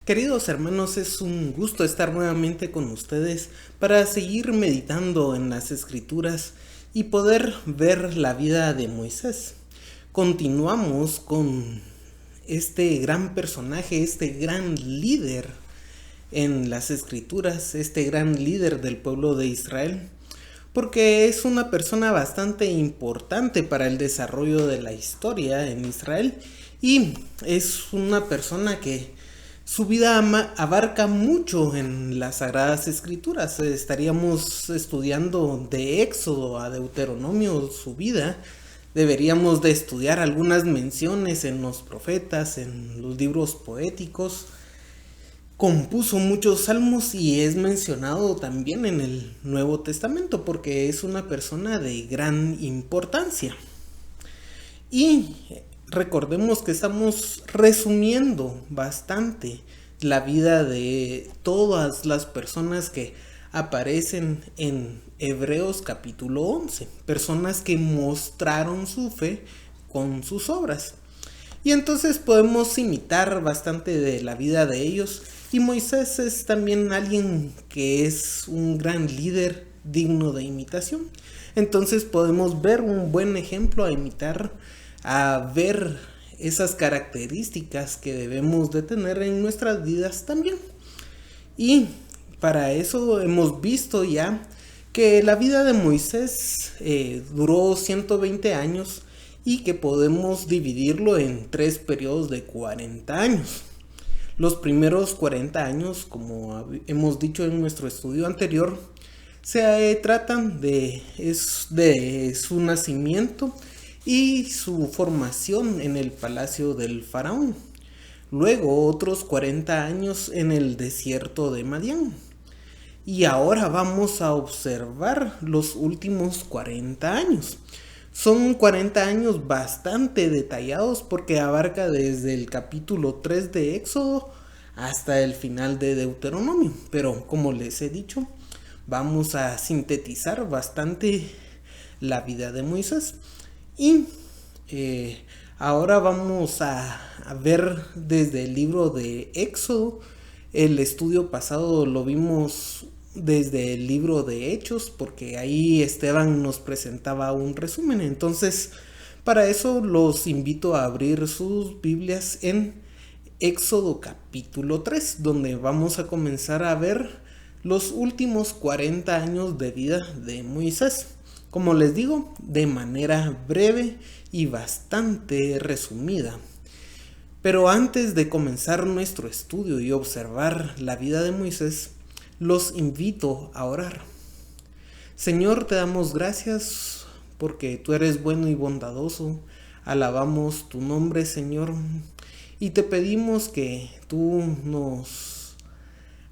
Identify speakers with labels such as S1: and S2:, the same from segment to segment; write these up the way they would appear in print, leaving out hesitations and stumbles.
S1: Queridos hermanos, es un gusto estar nuevamente con ustedes para seguir meditando en las escrituras y poder ver la vida de Moisés. Continuamos con este gran personaje, este gran líder en las escrituras, este gran líder del pueblo de Israel, porque es una persona bastante importante para el desarrollo de la historia en Israel y es una persona que su vida abarca mucho en las Sagradas Escrituras. Estaríamos estudiando de Éxodo a Deuteronomio su vida. Deberíamos de estudiar algunas menciones en los profetas, en los libros poéticos. Compuso muchos salmos y es mencionado también en el Nuevo Testamento porque es una persona de gran importancia. Y recordemos que estamos resumiendo bastante la vida de todas las personas que aparecen en Hebreos capítulo 11, personas que mostraron su fe con sus obras. Y entonces podemos imitar bastante de la vida de ellos. Y Moisés es también alguien que es un gran líder digno de imitación. Entonces podemos ver un buen ejemplo a imitar, a ver esas características que debemos de tener en nuestras vidas también. Y para eso hemos visto ya que la vida de Moisés duró 120 años y que podemos dividirlo en 3 periodos de 40 años. Los primeros 40 años, como hemos dicho en nuestro estudio anterior, se tratan de su nacimiento y su formación en el palacio del faraón. Luego otros 40 años en el desierto de Madián. Y ahora vamos a observar los últimos 40 años. Son 40 años bastante detallados porque abarca desde el capítulo 3 de Éxodo hasta el final de Deuteronomio. Pero como les he dicho, vamos a sintetizar bastante la vida de Moisés. Y ahora vamos a ver desde el libro de Éxodo. El estudio pasado lo vimos desde el libro de Hechos, porque ahí Esteban nos presentaba un resumen. Entonces, para eso los invito a abrir sus Biblias en Éxodo capítulo 3, donde vamos a comenzar a ver los últimos 40 años de vida de Moisés. Como les digo, de manera breve y bastante resumida. Pero antes de comenzar nuestro estudio y observar la vida de Moisés, los invito a orar. Señor, te damos gracias porque tú eres bueno y bondadoso. Alabamos tu nombre, Señor, y te pedimos que tú nos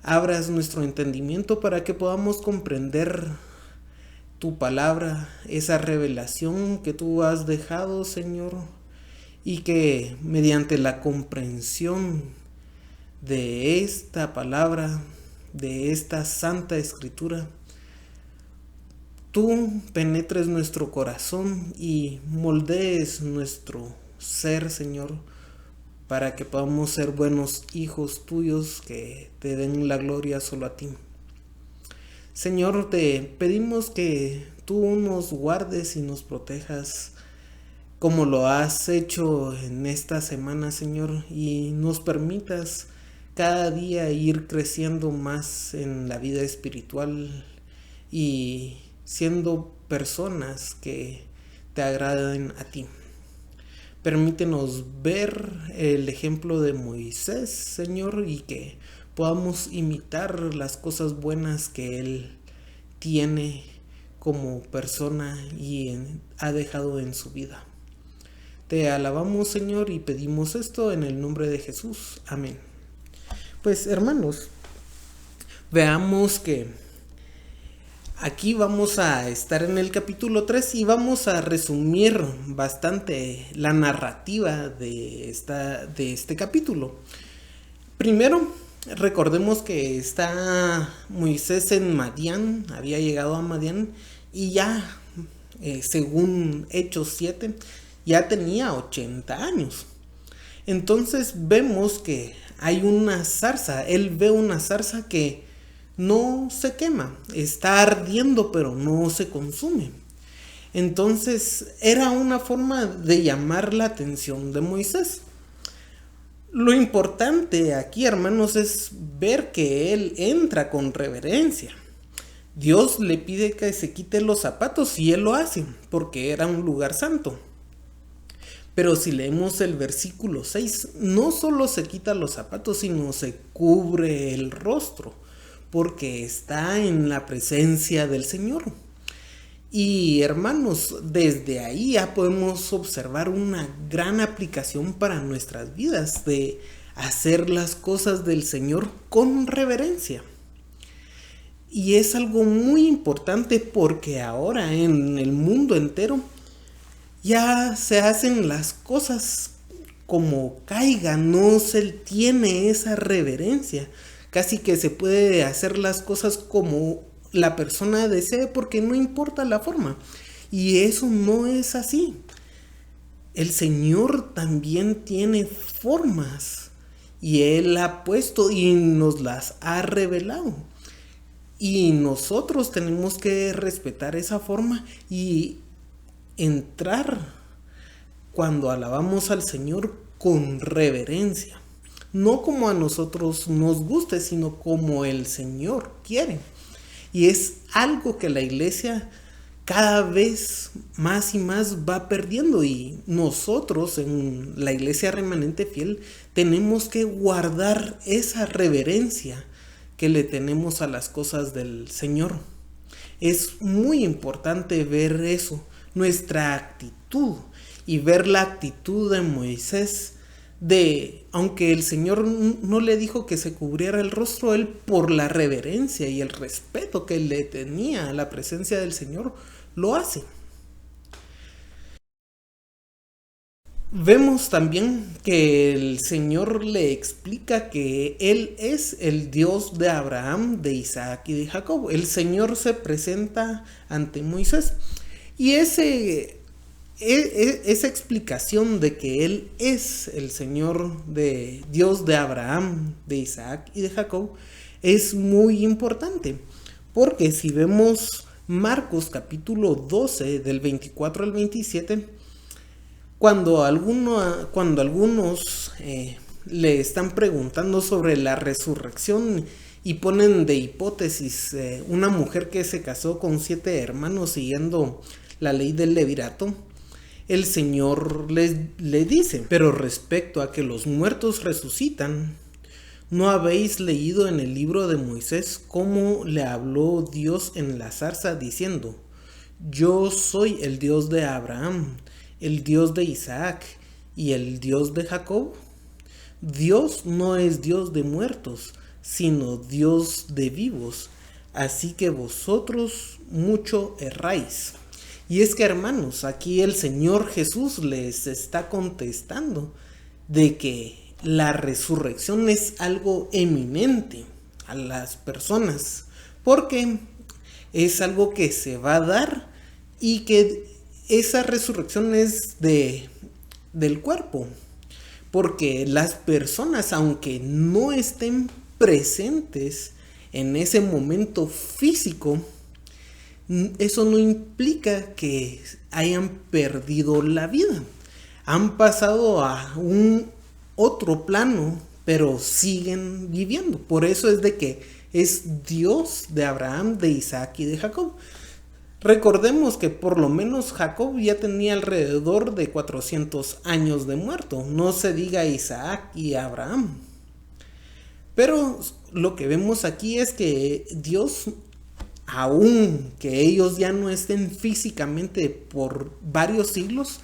S1: abras nuestro entendimiento para que podamos comprender tu palabra, esa revelación que tú has dejado, Señor, y que mediante la comprensión de esta palabra, de esta santa escritura, tú penetres nuestro corazón y moldees nuestro ser, Señor, para que podamos ser buenos hijos tuyos que te den la gloria solo a ti. Señor, te pedimos que tú nos guardes y nos protejas como lo has hecho en esta semana, Señor, y nos permitas cada día ir creciendo más en la vida espiritual y siendo personas que te agraden a ti. Permítenos ver el ejemplo de Moisés, Señor, y que podamos imitar las cosas buenas que él tiene como persona y ha dejado en su vida. Te alabamos, Señor, y pedimos esto en el nombre de Jesús. Amén. Pues, hermanos, veamos que aquí vamos a estar en el capítulo 3 y vamos a resumir bastante la narrativa de este capítulo. Primero, recordemos que está Moisés en Madián, había llegado a Madián y ya, según Hechos 7, ya tenía 80 años. Entonces vemos que hay una zarza, él ve una zarza que no se quema, está ardiendo pero no se consume. Entonces era una forma de llamar la atención de Moisés. Lo importante aquí, hermanos, es ver que él entra con reverencia. Dios le pide que se quite los zapatos y él lo hace, porque era un lugar santo. Pero si leemos el versículo 6, no solo se quita los zapatos, sino se cubre el rostro, porque está en la presencia del Señor. Y hermanos, desde ahí ya podemos observar una gran aplicación para nuestras vidas de hacer las cosas del Señor con reverencia. Y es algo muy importante porque ahora en el mundo entero ya se hacen las cosas como caiga, no se tiene esa reverencia. Casi que se puede hacer las cosas como la persona desee porque no importa la forma. Y eso no es así. El Señor también tiene formas y Él ha puesto y nos las ha revelado. Y nosotros tenemos que respetar esa forma y entrar cuando alabamos al Señor con reverencia. No como a nosotros nos guste, sino como el Señor quiere. Y es algo que la iglesia cada vez más y más va perdiendo. Y nosotros en la iglesia remanente fiel tenemos que guardar esa reverencia que le tenemos a las cosas del Señor. Es muy importante ver eso, nuestra actitud, y ver la actitud de Moisés, aunque el Señor no le dijo que se cubriera el rostro, él por la reverencia y el respeto que le tenía a la presencia del Señor, lo hace. Vemos también que el Señor le explica que Él es el Dios de Abraham, de Isaac y de Jacob. El Señor se presenta ante Moisés y esa explicación de que Él es el Señor de Dios de Abraham, de Isaac y de Jacob es muy importante, porque si vemos Marcos capítulo 12 del 24 al 27, cuando algunos le están preguntando sobre la resurrección y ponen de hipótesis una mujer que se casó con 7 hermanos siguiendo la ley del levirato, el Señor le dice: pero respecto a que los muertos resucitan, ¿no habéis leído en el libro de Moisés cómo le habló Dios en la zarza diciendo: yo soy el Dios de Abraham, el Dios de Isaac y el Dios de Jacob? Dios no es Dios de muertos, sino Dios de vivos. Así que vosotros mucho erráis. Y es que, hermanos, aquí el Señor Jesús les está contestando de que la resurrección es algo eminente a las personas, porque es algo que se va a dar y que esa resurrección es del cuerpo, porque las personas, aunque no estén presentes en ese momento físico, eso no implica que hayan perdido la vida. Han pasado a un otro plano, pero siguen viviendo. Por eso es de que es Dios de Abraham, de Isaac y de Jacob. Recordemos que por lo menos Jacob ya tenía alrededor de 400 años de muerto, no se diga Isaac y Abraham. Pero lo que vemos aquí es que Dios, aun que ellos ya no estén físicamente por varios siglos,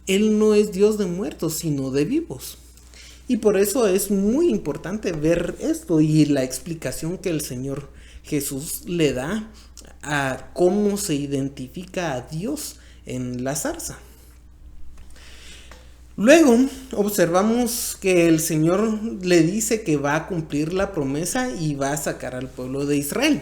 S1: Él no es Dios de muertos, sino de vivos. Y por eso es muy importante ver esto y la explicación que el Señor Jesús le da a cómo se identifica a Dios en la zarza. Luego observamos que el Señor le dice que va a cumplir la promesa y va a sacar al pueblo de Israel.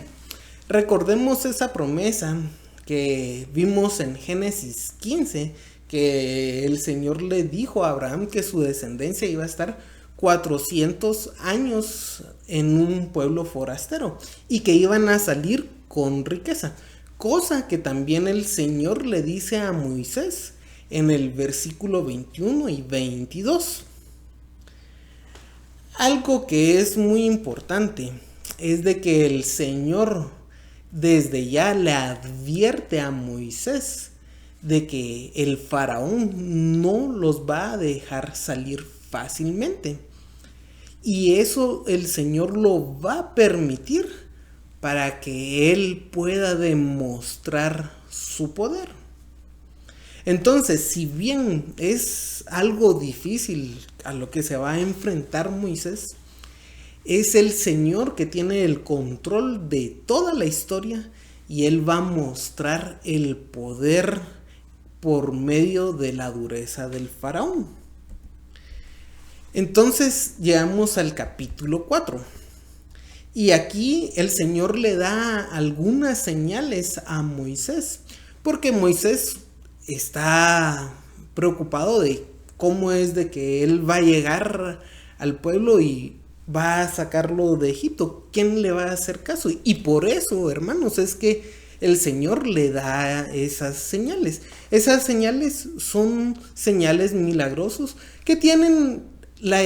S1: Recordemos esa promesa que vimos en Génesis 15, que el Señor le dijo a Abraham que su descendencia iba a estar 400 años en un pueblo forastero y que iban a salir con riqueza, cosa que también el Señor le dice a Moisés en el versículo 21 y 22. Algo que es muy importante es de que el Señor desde ya le advierte a Moisés de que el faraón no los va a dejar salir fácilmente. Y eso el Señor lo va a permitir para que él pueda demostrar su poder. Entonces, si bien es algo difícil a lo que se va a enfrentar Moisés, es el Señor que tiene el control de toda la historia y Él va a mostrar el poder por medio de la dureza del faraón. Entonces llegamos al capítulo 4. Y aquí el Señor le da algunas señales a Moisés, porque Moisés está preocupado de cómo es de que él va a llegar al pueblo y va a sacarlo de Egipto. ¿Quién le va a hacer caso? Y por eso, hermanos, es que el Señor le da esas señales. Esas señales son señales milagrosos que tienen la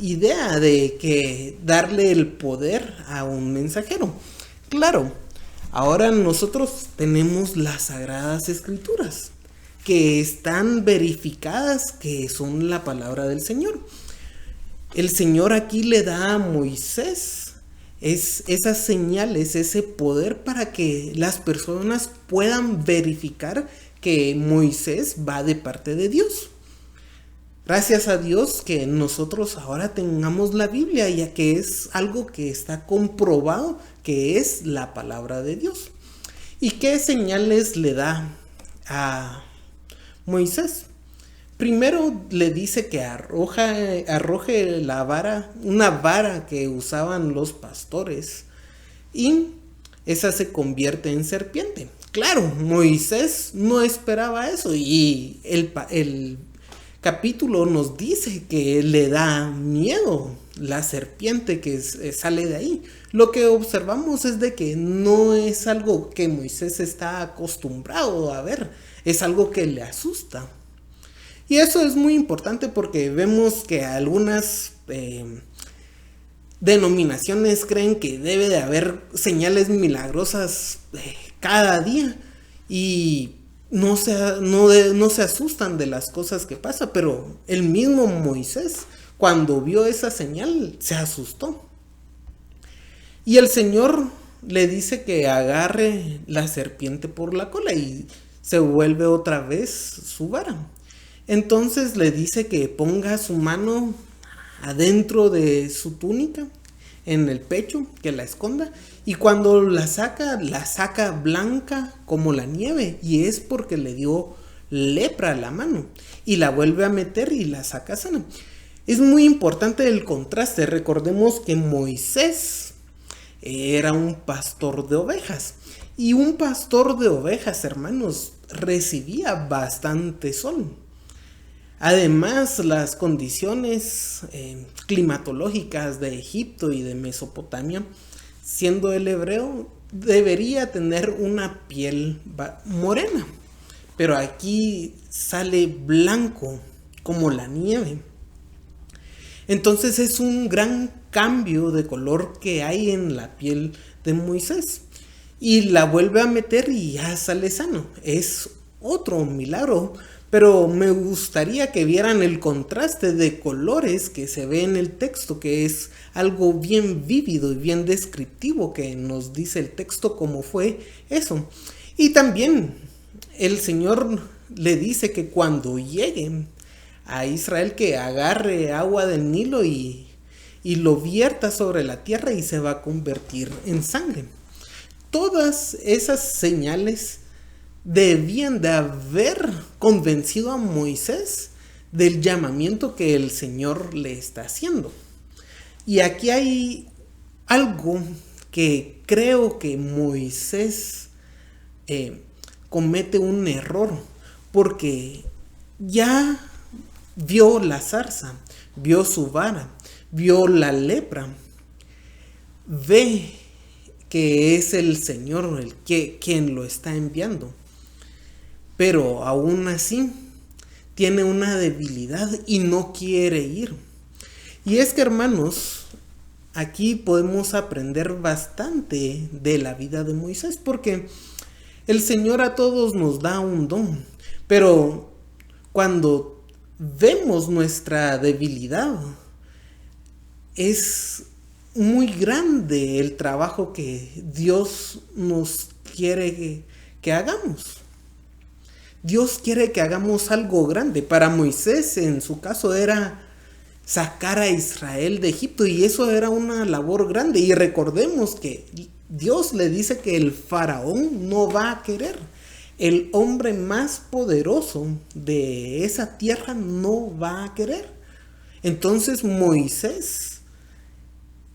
S1: idea de que darle el poder a un mensajero. Claro, ahora nosotros tenemos las Sagradas Escrituras, que están verificadas que son la palabra del Señor. El Señor aquí le da a Moisés esas señales, ese poder para que las personas puedan verificar que Moisés va de parte de Dios. Gracias a Dios que nosotros ahora tengamos la Biblia, ya que es algo que está comprobado que es la palabra de Dios. ¿Y qué señales le da a Moisés? Primero le dice que arroje la vara, una vara que usaban los pastores, y esa se convierte en serpiente. Claro, Moisés no esperaba eso, y el capítulo nos dice que le da miedo la serpiente que sale de ahí. Lo que observamos es de que no es algo que Moisés está acostumbrado a ver, es algo que le asusta. Y eso es muy importante porque vemos que algunas denominaciones creen que debe de haber señales milagrosas cada día y no se asustan de las cosas que pasan, pero el mismo Moisés, cuando vio esa señal, se asustó. Y el Señor le dice que agarre la serpiente por la cola y se vuelve otra vez su vara. Entonces le dice que ponga su mano adentro de su túnica, en el pecho, que la esconda, y cuando la saca blanca como la nieve, y es porque le dio lepra a la mano, y la vuelve a meter y la saca sana. Es muy importante el contraste. Recordemos que Moisés era un pastor de ovejas, y un pastor de ovejas, hermanos, recibía bastante sol. Además, las condiciones climatológicas de Egipto y de Mesopotamia, siendo el hebreo, debería tener una piel morena, pero aquí sale blanco como la nieve. Entonces es un gran cambio de color que hay en la piel de Moisés, y la vuelve a meter y ya sale sano. Es otro milagro. Pero me gustaría que vieran el contraste de colores que se ve en el texto, que es algo bien vívido y bien descriptivo que nos dice el texto cómo fue eso. Y también el Señor le dice que cuando llegue a Israel que agarre agua del Nilo y lo vierta sobre la tierra y se va a convertir en sangre. Todas esas señales debían de haber convencido a Moisés del llamamiento que el Señor le está haciendo. Y aquí hay algo que creo que Moisés comete un error, porque ya vio la zarza, vio su vara, vio la lepra, ve que es el Señor quien lo está enviando, pero aún así tiene una debilidad y no quiere ir. Y es que, hermanos, aquí podemos aprender bastante de la vida de Moisés, porque el Señor a todos nos da un don, pero cuando vemos nuestra debilidad, es muy grande el trabajo que Dios nos quiere que hagamos. Dios quiere que hagamos algo grande. Para Moisés, en su caso, era sacar a Israel de Egipto, y eso era una labor grande. Y recordemos que Dios le dice que el faraón no va a querer. El hombre más poderoso de esa tierra no va a querer. Entonces Moisés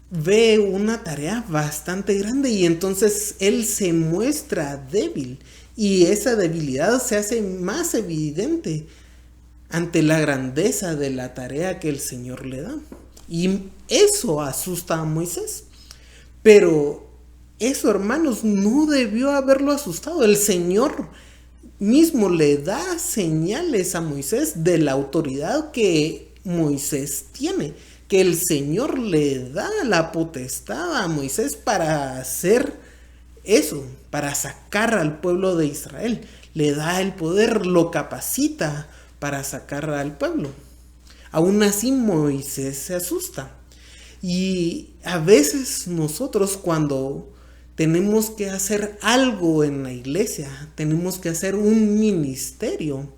S1: ve una tarea bastante grande, y entonces él se muestra débil, y esa debilidad se hace más evidente ante la grandeza de la tarea que el Señor le da. Y eso asusta a Moisés. Pero eso, hermanos, no debió haberlo asustado. El Señor mismo le da señales a Moisés de la autoridad que Moisés tiene, que el Señor le da la potestad a Moisés para hacer eso, para sacar al pueblo de Israel. Le da el poder, lo capacita para sacar al pueblo. Aún así Moisés se asusta. Y a veces nosotros, cuando tenemos que hacer algo en la iglesia, tenemos que hacer un ministerio,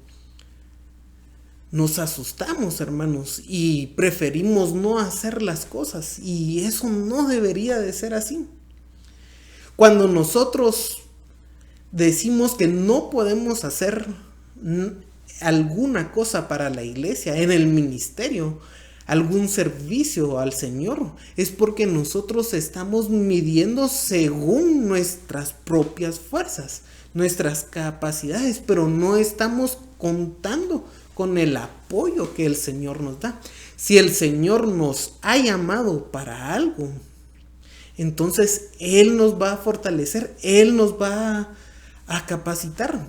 S1: nos asustamos, hermanos, y preferimos no hacer las cosas, y eso no debería de ser así. Cuando nosotros decimos que no podemos hacer alguna cosa para la iglesia, en el ministerio, algún servicio al Señor, es porque nosotros estamos midiendo según nuestras propias fuerzas, nuestras capacidades, pero no estamos contando con el apoyo que el Señor nos da. Si el Señor nos ha llamado para algo, entonces Él nos va a fortalecer, Él nos va a capacitar.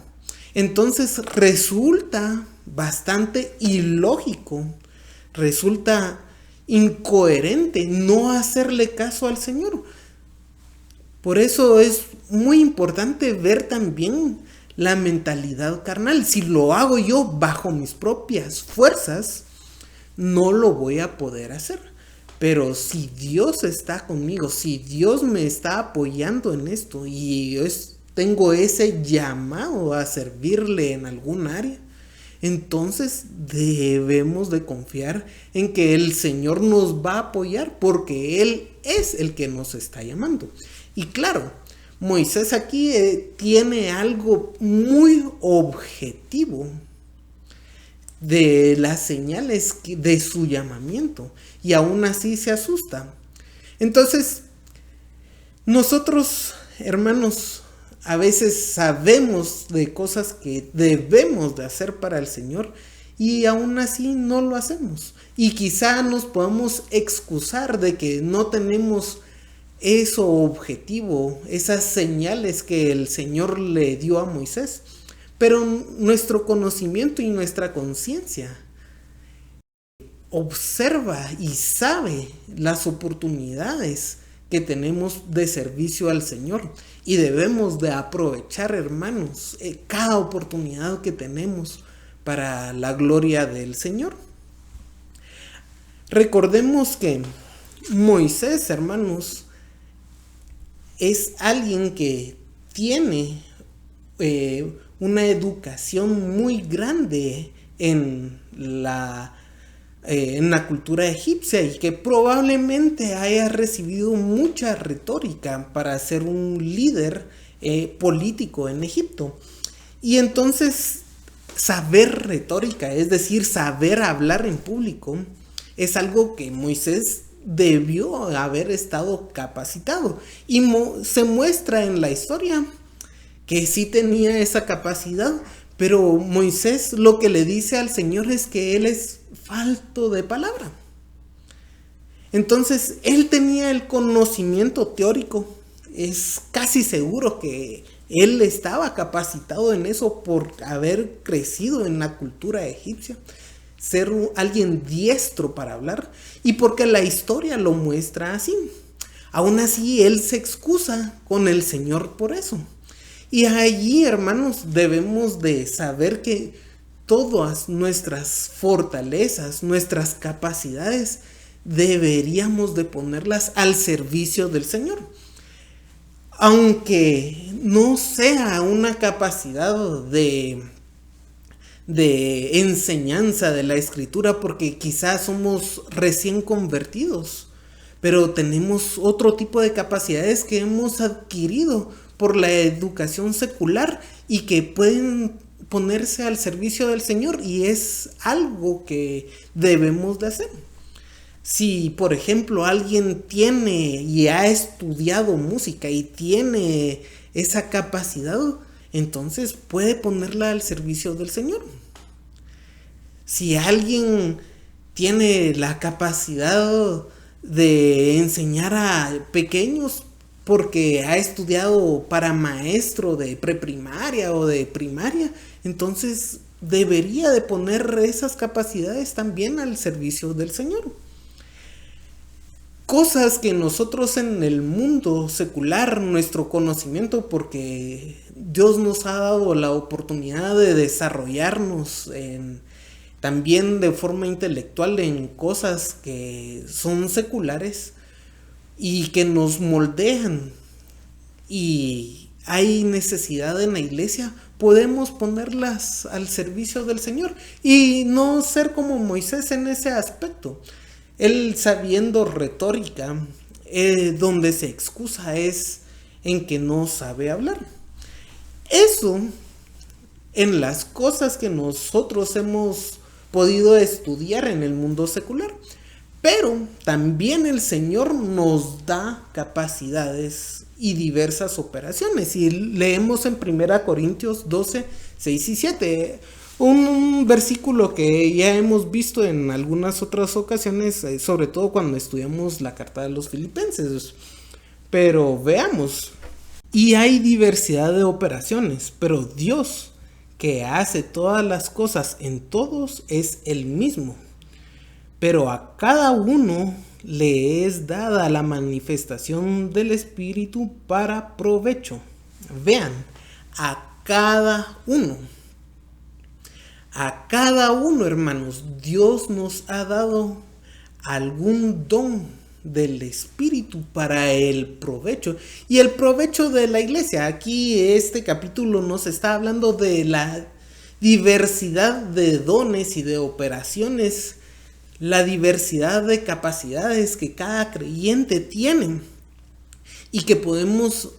S1: Entonces resulta bastante ilógico, resulta incoherente no hacerle caso al Señor. Por eso es muy importante ver también la mentalidad carnal. Si lo hago yo bajo mis propias fuerzas, no lo voy a poder hacer. Pero si Dios está conmigo, si Dios me está apoyando en esto, y yo tengo ese llamado a servirle en algún área, entonces debemos de confiar en que el Señor nos va a apoyar, porque Él es el que nos está llamando. Y claro, Moisés aquí tiene algo muy objetivo de las señales de su llamamiento, y aún así se asusta. Entonces, nosotros, hermanos, a veces sabemos de cosas que debemos de hacer para el Señor, y aún así no lo hacemos. Y quizá nos podamos excusar de que no tenemos eso objetivo, esas señales que el Señor le dio a Moisés. Pero nuestro conocimiento y nuestra conciencia observa y sabe las oportunidades que tenemos de servicio al Señor, y debemos de aprovechar, hermanos, cada oportunidad que tenemos para la gloria del Señor. Recordemos que Moisés, hermanos, es alguien que tiene una educación muy grande en la cultura egipcia, y que probablemente haya recibido mucha retórica para ser un líder político en Egipto. Y entonces saber retórica, es decir, saber hablar en público, es algo que Moisés debió haber estado capacitado, y se muestra en la historia que sí tenía esa capacidad, Pero Moisés lo que le dice al Señor es que él es falto de palabra. Entonces, él tenía el conocimiento teórico. Es casi seguro que él estaba capacitado en eso por haber crecido en la cultura egipcia, ser alguien diestro para hablar, y porque la historia lo muestra así. Aún así, él se excusa con el Señor por eso. Y allí, hermanos, debemos de saber que todas nuestras fortalezas, nuestras capacidades, deberíamos de ponerlas al servicio del Señor. Aunque no sea una capacidad de enseñanza de la escritura, porque quizás somos recién convertidos, pero tenemos otro tipo de capacidades que hemos adquirido por la educación secular y que pueden ponerse al servicio del Señor, y es algo que debemos de hacer. Si, por ejemplo, alguien tiene y ha estudiado música y tiene esa capacidad, entonces puede ponerla al servicio del Señor. Si alguien tiene la capacidad de enseñar a pequeños porque ha estudiado para maestro de preprimaria o de primaria, entonces debería de poner esas capacidades también al servicio del Señor. Cosas que nosotros en el mundo secular, nuestro conocimiento, porque Dios nos ha dado la oportunidad de desarrollarnos también de forma intelectual en cosas que son seculares y que nos moldean, y hay necesidad en la iglesia, podemos ponerlas al servicio del Señor y no ser como Moisés en ese aspecto. Él, sabiendo retórica, donde se excusa es en que no sabe hablar. Eso, en las cosas que nosotros hemos podido estudiar en el mundo secular. Pero también el Señor nos da capacidades y diversas operaciones. Y leemos en 1 Corintios 12, 6 y 7. Un versículo que ya hemos visto en algunas otras ocasiones, sobre todo cuando estudiamos la carta de los Filipenses. Pero veamos. Y hay diversidad de operaciones, pero Dios, que hace todas las cosas en todos, es el mismo. Pero a cada uno le es dada la manifestación del Espíritu para provecho. Vean, a cada uno. A cada uno, hermanos, Dios nos ha dado algún don del Espíritu para el provecho. Y el provecho de la iglesia. Aquí este capítulo nos está hablando de la diversidad de dones y de operaciones, la diversidad de capacidades que cada creyente tiene y que podemos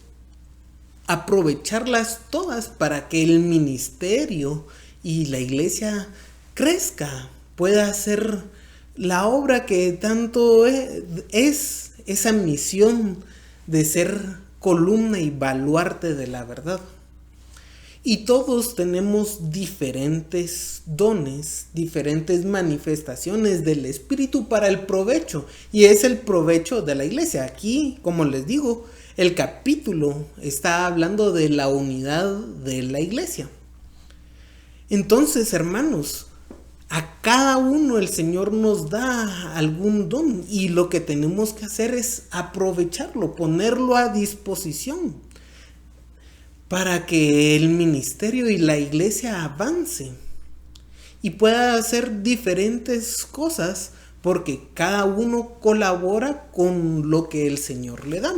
S1: aprovecharlas todas para que el ministerio y la iglesia crezca, pueda hacer la obra que tanto es esa misión de ser columna y baluarte de la verdad. Y todos tenemos diferentes dones, diferentes manifestaciones del Espíritu para el provecho. Y es el provecho de la iglesia. Aquí, como les digo, el capítulo está hablando de la unidad de la iglesia. Entonces, hermanos, a cada uno el Señor nos da algún don y lo que tenemos que hacer es aprovecharlo, ponerlo a disposición para que el ministerio y la iglesia avance y pueda hacer diferentes cosas, porque cada uno colabora con lo que el Señor le da.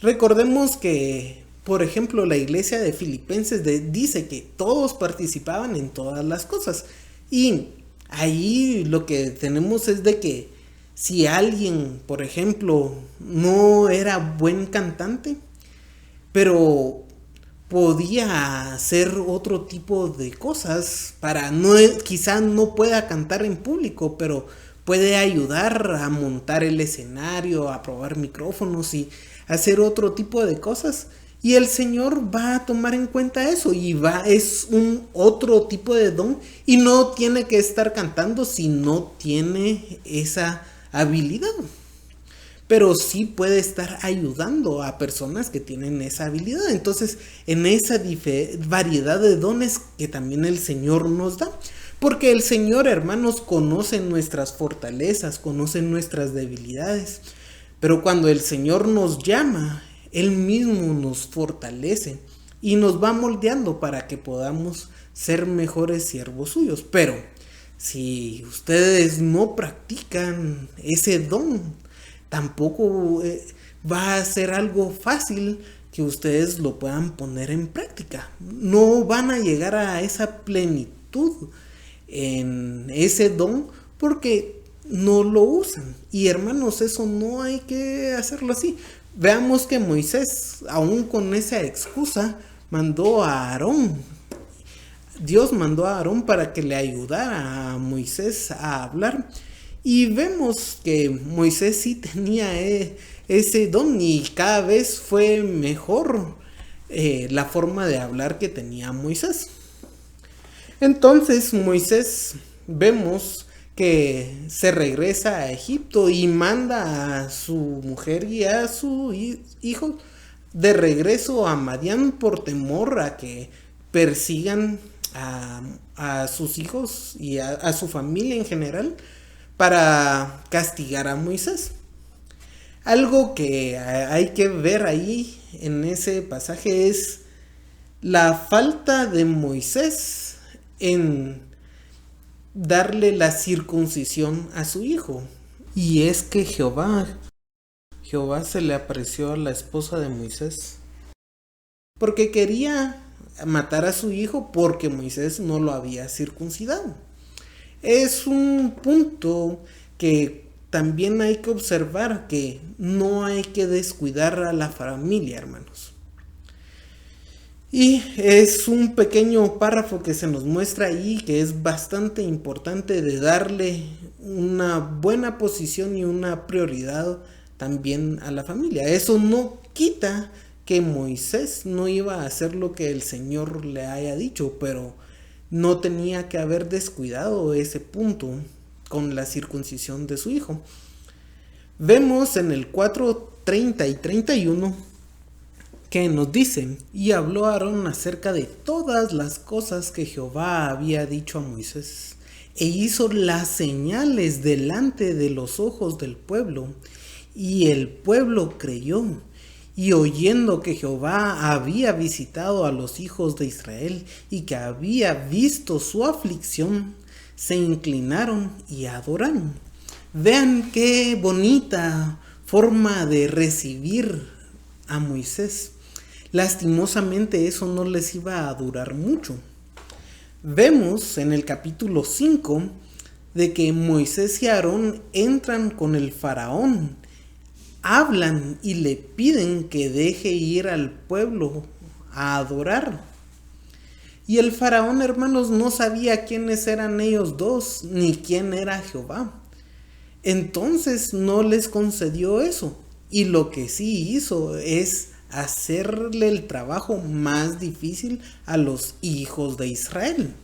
S1: Recordemos que, por ejemplo, la iglesia de Filipenses dice que todos participaban en todas las cosas. Y ahí lo que tenemos es de que si alguien, por ejemplo, no era buen cantante, pero podía hacer otro tipo de cosas quizás no pueda cantar en público, pero puede ayudar a montar el escenario, a probar micrófonos y hacer otro tipo de cosas. Y el Señor va a tomar en cuenta eso es un otro tipo de don y no tiene que estar cantando si no tiene esa habilidad. Pero sí puede estar ayudando a personas que tienen esa habilidad. Entonces, en esa variedad de dones que también el Señor nos da. Porque el Señor, hermanos, conoce nuestras fortalezas, conoce nuestras debilidades. Pero cuando el Señor nos llama, Él mismo nos fortalece y nos va moldeando para que podamos ser mejores siervos suyos. Pero si ustedes no practican ese don, tampoco va a ser algo fácil que ustedes lo puedan poner en práctica. No van a llegar a esa plenitud en ese don porque no lo usan. Y hermanos, eso no hay que hacerlo así. Veamos que Moisés, aún con esa excusa, mandó a Aarón. Dios mandó a Aarón para que le ayudara a Moisés a hablar. Y vemos que Moisés sí tenía ese don y cada vez fue mejor la forma de hablar que tenía Moisés. Entonces Moisés vemos que se regresa a Egipto y manda a su mujer y a su hijo de regreso a Madián por temor a que persigan a sus hijos y a su familia en general para castigar a Moisés. Algo que hay que ver ahí en ese pasaje es la falta de Moisés en darle la circuncisión a su hijo. Y es que Jehová se le apareció a la esposa de Moisés porque quería matar a su hijo porque Moisés no lo había circuncidado. Es un punto que también hay que observar, que no hay que descuidar a la familia, hermanos. Y es un pequeño párrafo que se nos muestra ahí que es bastante importante de darle una buena posición y una prioridad también a la familia. Eso no quita que Moisés no iba a hacer lo que el Señor le haya dicho, pero no tenía que haber descuidado ese punto con la circuncisión de su hijo. Vemos en el 4:30 y 31 que nos dice: y habló Aarón acerca de todas las cosas que Jehová había dicho a Moisés, e hizo las señales delante de los ojos del pueblo, y el pueblo creyó. Y oyendo que Jehová había visitado a los hijos de Israel y que había visto su aflicción, se inclinaron y adoraron. Vean qué bonita forma de recibir a Moisés. Lastimosamente eso no les iba a durar mucho. Vemos en el capítulo 5 de que Moisés y Aarón entran con el faraón, hablan y le piden que deje ir al pueblo a adorar. Y el faraón, hermanos, no sabía quiénes eran ellos dos, ni quién era Jehová. Entonces no les concedió eso. Y lo que sí hizo es hacerle el trabajo más difícil a los hijos de Israel.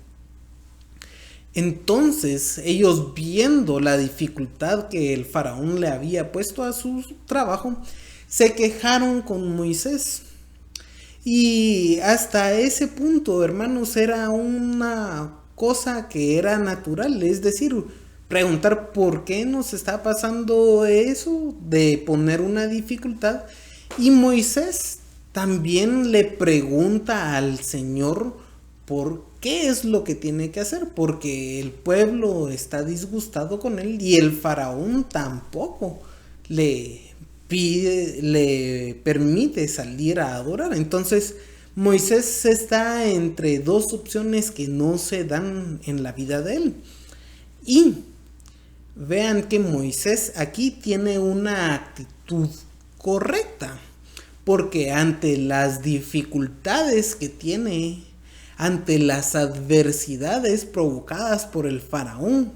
S1: Entonces ellos, viendo la dificultad que el faraón le había puesto a su trabajo, se quejaron con Moisés. Y hasta ese punto, hermanos, era una cosa que era natural, es decir, preguntar por qué nos está pasando eso de poner una dificultad. Y Moisés también le pregunta al Señor por qué es lo que tiene que hacer, porque el pueblo está disgustado con él y el faraón tampoco le permite salir a adorar. Entonces Moisés está entre dos opciones que no se dan en la vida de él. Y vean que Moisés aquí tiene una actitud correcta, porque ante las dificultades que tiene, ante las adversidades provocadas por el faraón,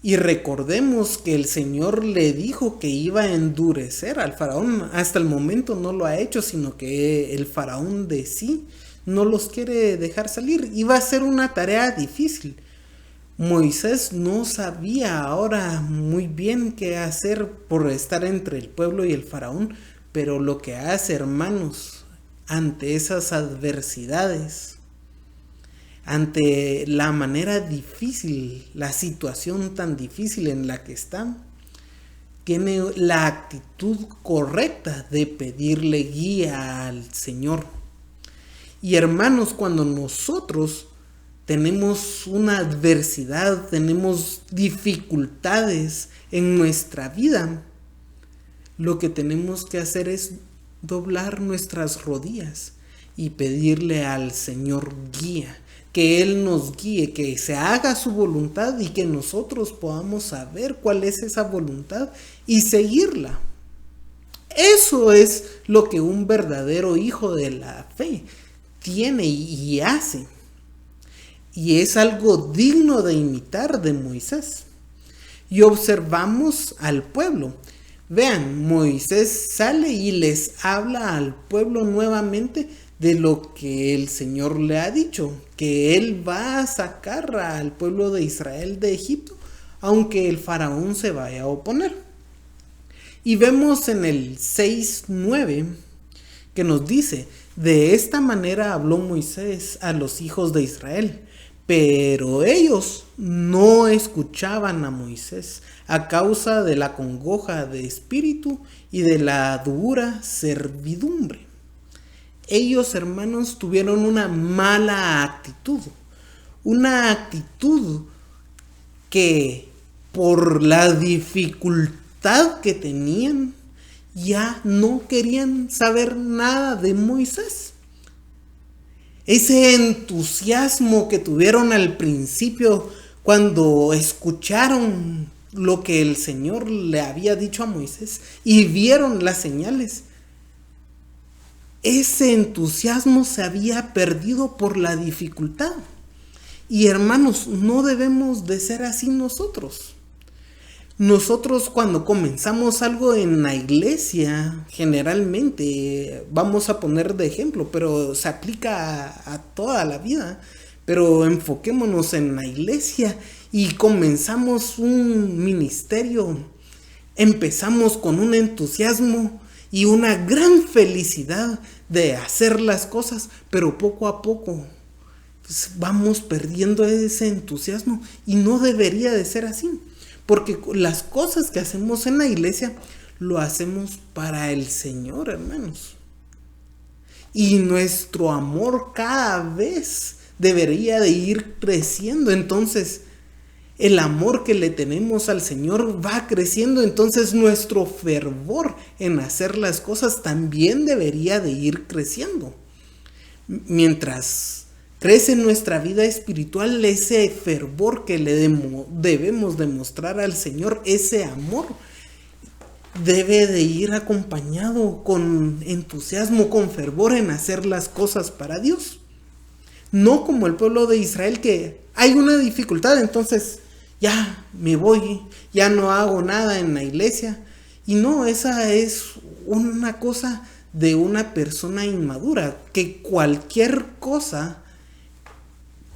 S1: Y recordemos que el Señor le dijo que iba a endurecer al faraón. Hasta el momento no lo ha hecho, sino que el faraón de sí no los quiere dejar salir. Iba a ser una tarea difícil. Moisés no sabía ahora muy bien qué hacer por estar entre el pueblo y el faraón, pero lo que hace, hermanos, ante esas adversidades, ante la manera difícil, la situación tan difícil en la que está, tiene la actitud correcta de pedirle guía al Señor. Y hermanos, cuando nosotros tenemos una adversidad, tenemos dificultades en nuestra vida, lo que tenemos que hacer es doblar nuestras rodillas y pedirle al Señor guía, que Él nos guíe, que se haga su voluntad y que nosotros podamos saber cuál es esa voluntad y seguirla. Eso es lo que un verdadero hijo de la fe tiene y hace. Y es algo digno de imitar de Moisés. Y observamos al pueblo. Vean, Moisés sale y les habla al pueblo nuevamente de lo que el Señor le ha dicho, que Él va a sacar al pueblo de Israel de Egipto, aunque el faraón se vaya a oponer. Y vemos en el 6:9 que nos dice: de esta manera habló Moisés a los hijos de Israel, pero ellos no escuchaban a Moisés a causa de la congoja de espíritu y de la dura servidumbre. Ellos, hermanos, tuvieron una mala actitud, una actitud que por la dificultad que tenían ya no querían saber nada de Moisés. Ese entusiasmo que tuvieron al principio cuando escucharon lo que el Señor le había dicho a Moisés y vieron las señales, ese entusiasmo se había perdido por la dificultad. Y hermanos, no debemos de ser así nosotros. Nosotros cuando comenzamos algo en la iglesia, generalmente, vamos a poner de ejemplo, pero se aplica a toda la vida, pero enfoquémonos en la iglesia y comenzamos un ministerio, empezamos con un entusiasmo y una gran felicidad de hacer las cosas, pero poco a poco pues, vamos perdiendo ese entusiasmo y no debería de ser así. Porque las cosas que hacemos en la iglesia lo hacemos para el Señor, hermanos. Y nuestro amor cada vez debería de ir creciendo. Entonces, el amor que le tenemos al Señor va creciendo. Entonces, nuestro fervor en hacer las cosas también debería de ir creciendo. Mientras crece en nuestra vida espiritual, ese fervor que le debemos demostrar al Señor, ese amor, debe de ir acompañado con entusiasmo, con fervor en hacer las cosas para Dios. No como el pueblo de Israel, que hay una dificultad, entonces ya me voy, ya no hago nada en la iglesia. Y no, esa es una cosa de una persona inmadura, que cualquier cosa,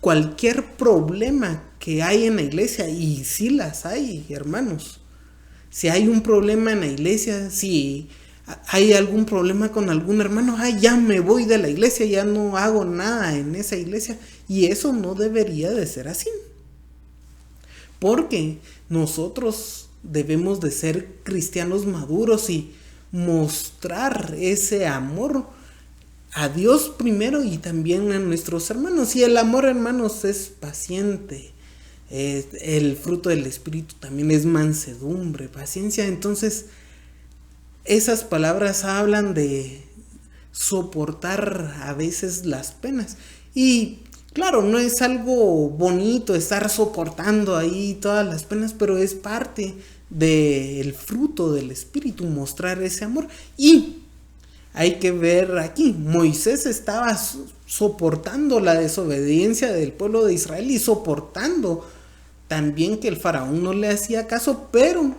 S1: cualquier problema que hay en la iglesia, y sí las hay, hermanos. Si hay un problema en la iglesia, si hay algún problema con algún hermano, ya me voy de la iglesia, ya no hago nada en esa iglesia. Y eso no debería de ser así. Porque nosotros debemos de ser cristianos maduros y mostrar ese amor a Dios primero y también a nuestros hermanos. Y el amor, hermanos, es paciente. El fruto del Espíritu también es mansedumbre, paciencia. Entonces, esas palabras hablan de soportar a veces las penas. Y claro, no es algo bonito estar soportando ahí todas las penas, pero es parte del fruto del Espíritu, mostrar ese amor. Y hay que ver aquí, Moisés estaba soportando la desobediencia del pueblo de Israel y soportando también que el faraón no le hacía caso, pero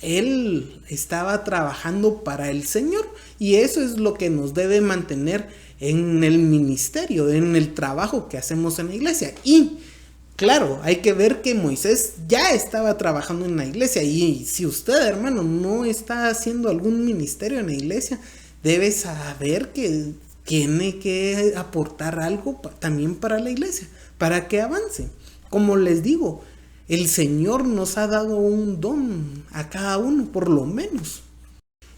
S1: él estaba trabajando para el Señor, y eso es lo que nos debe mantener en el ministerio, en el trabajo que hacemos en la iglesia. Y claro, hay que ver que Moisés ya estaba trabajando en la iglesia, y si usted, hermano, no está haciendo algún ministerio en la iglesia, debe saber que tiene que aportar algo también para la iglesia, para que avance. Como les digo, el Señor nos ha dado un don a cada uno, por lo menos.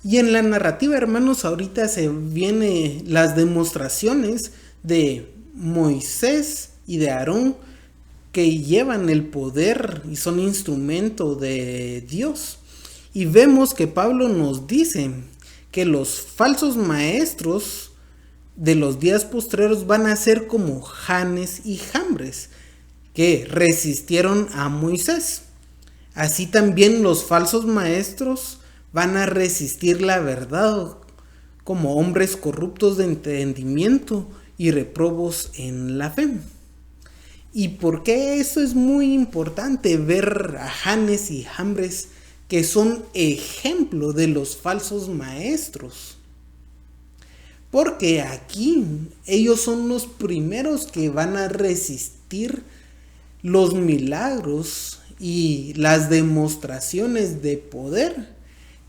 S1: Y en la narrativa, hermanos, ahorita se vienen las demostraciones de Moisés y de Aarón, que llevan el poder y son instrumento de Dios. Y vemos que Pablo nos dice que los falsos maestros de los días postreros van a ser como Janes y Jambres, que resistieron a Moisés. Así también los falsos maestros van a resistir la verdad, como hombres corruptos de entendimiento y reprobos en la fe. ¿Y por qué eso es muy importante? Ver a Janes y Jambres, que son ejemplo de los falsos maestros. Porque aquí ellos son los primeros que van a resistir los milagros y las demostraciones de poder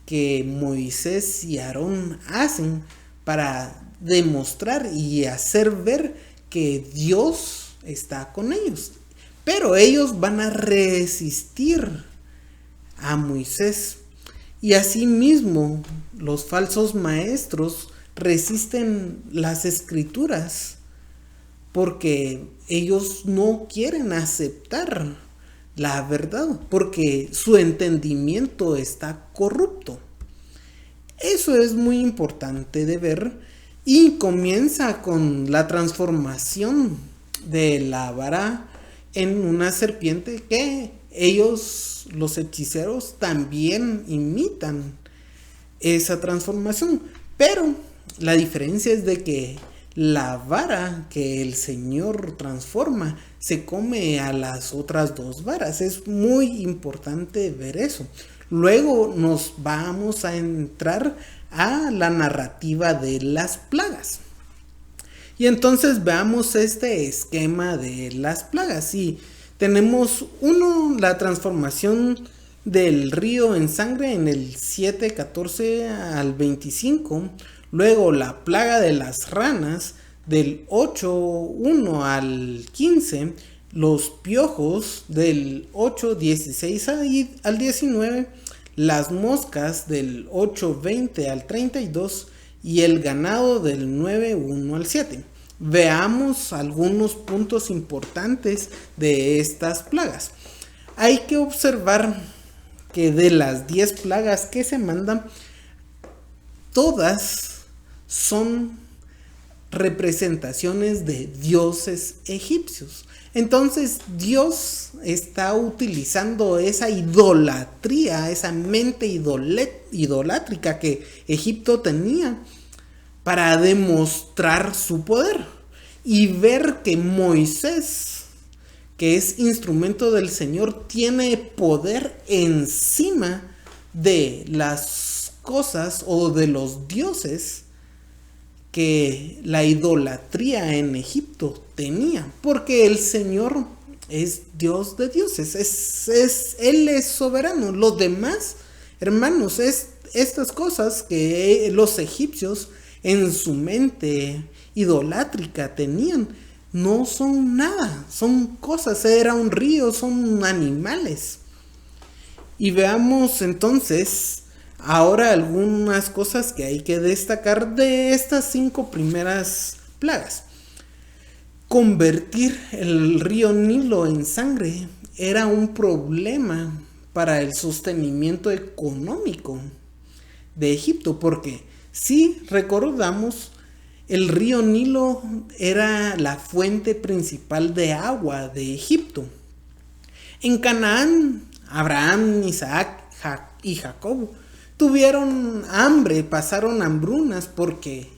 S1: que Moisés y Aarón hacen para demostrar y hacer ver que Dios está con ellos. Pero ellos van a resistir a Moisés. Y asimismo, los falsos maestros resisten las escrituras porque ellos no quieren aceptar la verdad, porque su entendimiento está corrupto. Eso es muy importante de ver, y comienza con la transformación de la vara en una serpiente, que ellos, los hechiceros, también imitan esa transformación. Pero la diferencia es de que la vara que el Señor transforma se come a las otras dos varas. Es muy importante ver eso. Luego nos vamos a entrar a la narrativa de las plagas. Y entonces veamos este esquema de las plagas. Y tenemos la transformación del río en sangre en el 7:14 al 25. Luego la plaga de las ranas del 8:1 al 15. Los piojos del 8:16 al 19. Las moscas del 8:20 al 32. Y el ganado del 9:1 al 7. Veamos algunos puntos importantes de estas plagas. Hay que observar que de las 10 plagas que se mandan, todas son representaciones de dioses egipcios. Entonces Dios está utilizando esa idolatría, esa mente idolátrica que Egipto tenía, para demostrar su poder. Y ver que Moisés, que es instrumento del Señor, tiene poder encima de las cosas o de los dioses que la idolatría en Egipto tenía. Porque el Señor es Dios de dioses, Él es soberano. Los demás, hermanos, estas cosas que los egipcios en su mente idolátrica tenían, no son nada, son cosas, era un río, son animales. Y veamos entonces ahora algunas cosas que hay que destacar de estas 5 primeras plagas. Convertir el río Nilo en sangre era un problema para el sostenimiento económico de Egipto, porque si recordamos, el río Nilo era la fuente principal de agua de Egipto. En Canaán, Abraham, Isaac y Jacob tuvieron hambre, pasaron hambrunas, porque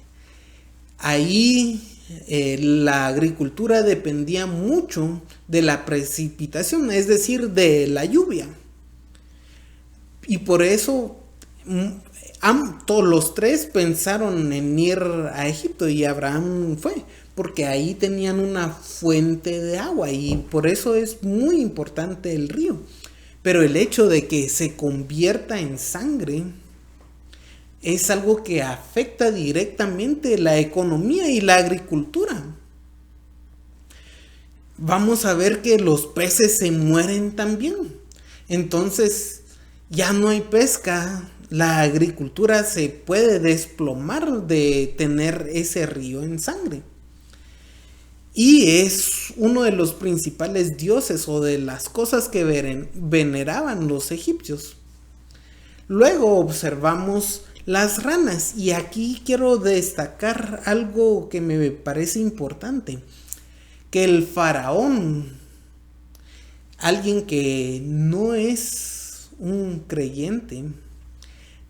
S1: ahí la agricultura dependía mucho de la precipitación, es decir, de la lluvia. Y por eso todos los tres pensaron en ir a Egipto, y Abraham fue, porque ahí tenían una fuente de agua, y por eso es muy importante el río. Pero el hecho de que se convierta en sangre es algo que afecta directamente la economía y la agricultura. Vamos a ver que los peces se mueren también. Entonces ya no hay pesca. La agricultura se puede desplomar de tener ese río en sangre. Y es uno de los principales dioses o de las cosas que veneraban los egipcios. Luego observamos las ranas, y aquí quiero destacar algo que me parece importante, que el faraón, alguien que no es un creyente,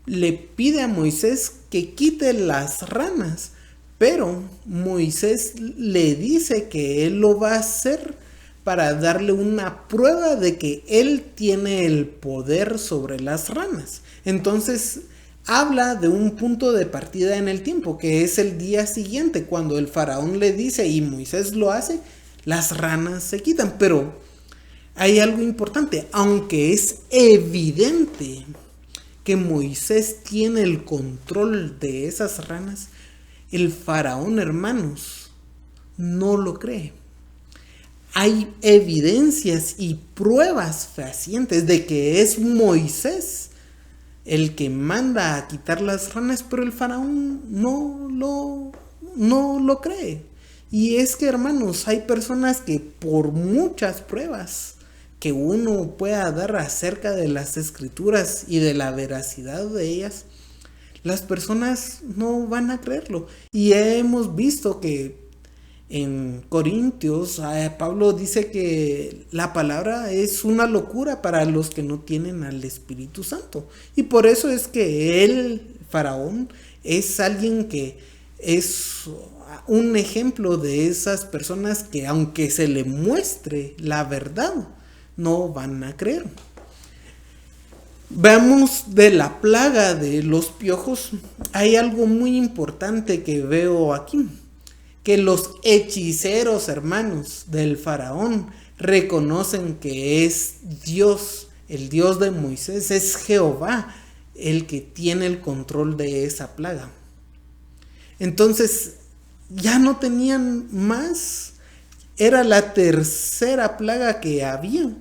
S1: le pide a Moisés que quite las ranas, pero Moisés le dice que él lo va a hacer para darle una prueba de que él tiene el poder sobre las ranas. Entonces habla de un punto de partida en el tiempo, que es el día siguiente, cuando el faraón le dice y Moisés lo hace, las ranas se quitan. Pero hay algo importante, aunque es evidente que Moisés tiene el control de esas ranas, el faraón, hermanos, no lo cree. Hay evidencias y pruebas fehacientes de que es Moisés el que manda a quitar las ranas, pero el faraón no lo cree. Y es que, hermanos, hay personas que por muchas pruebas que uno pueda dar acerca de las escrituras y de la veracidad de ellas, las personas no van a creerlo. Y hemos visto que en Corintios, Pablo dice que la palabra es una locura para los que no tienen al Espíritu Santo. Y por eso es que el faraón es alguien que es un ejemplo de esas personas que, aunque se le muestre la verdad, no van a creer. Veamos de la plaga de los piojos. Hay algo muy importante que veo aquí, que los hechiceros, hermanos, del faraón reconocen que es Dios, el Dios de Moisés, es Jehová el que tiene el control de esa plaga. Entonces ya no tenían más, era la tercera plaga que había,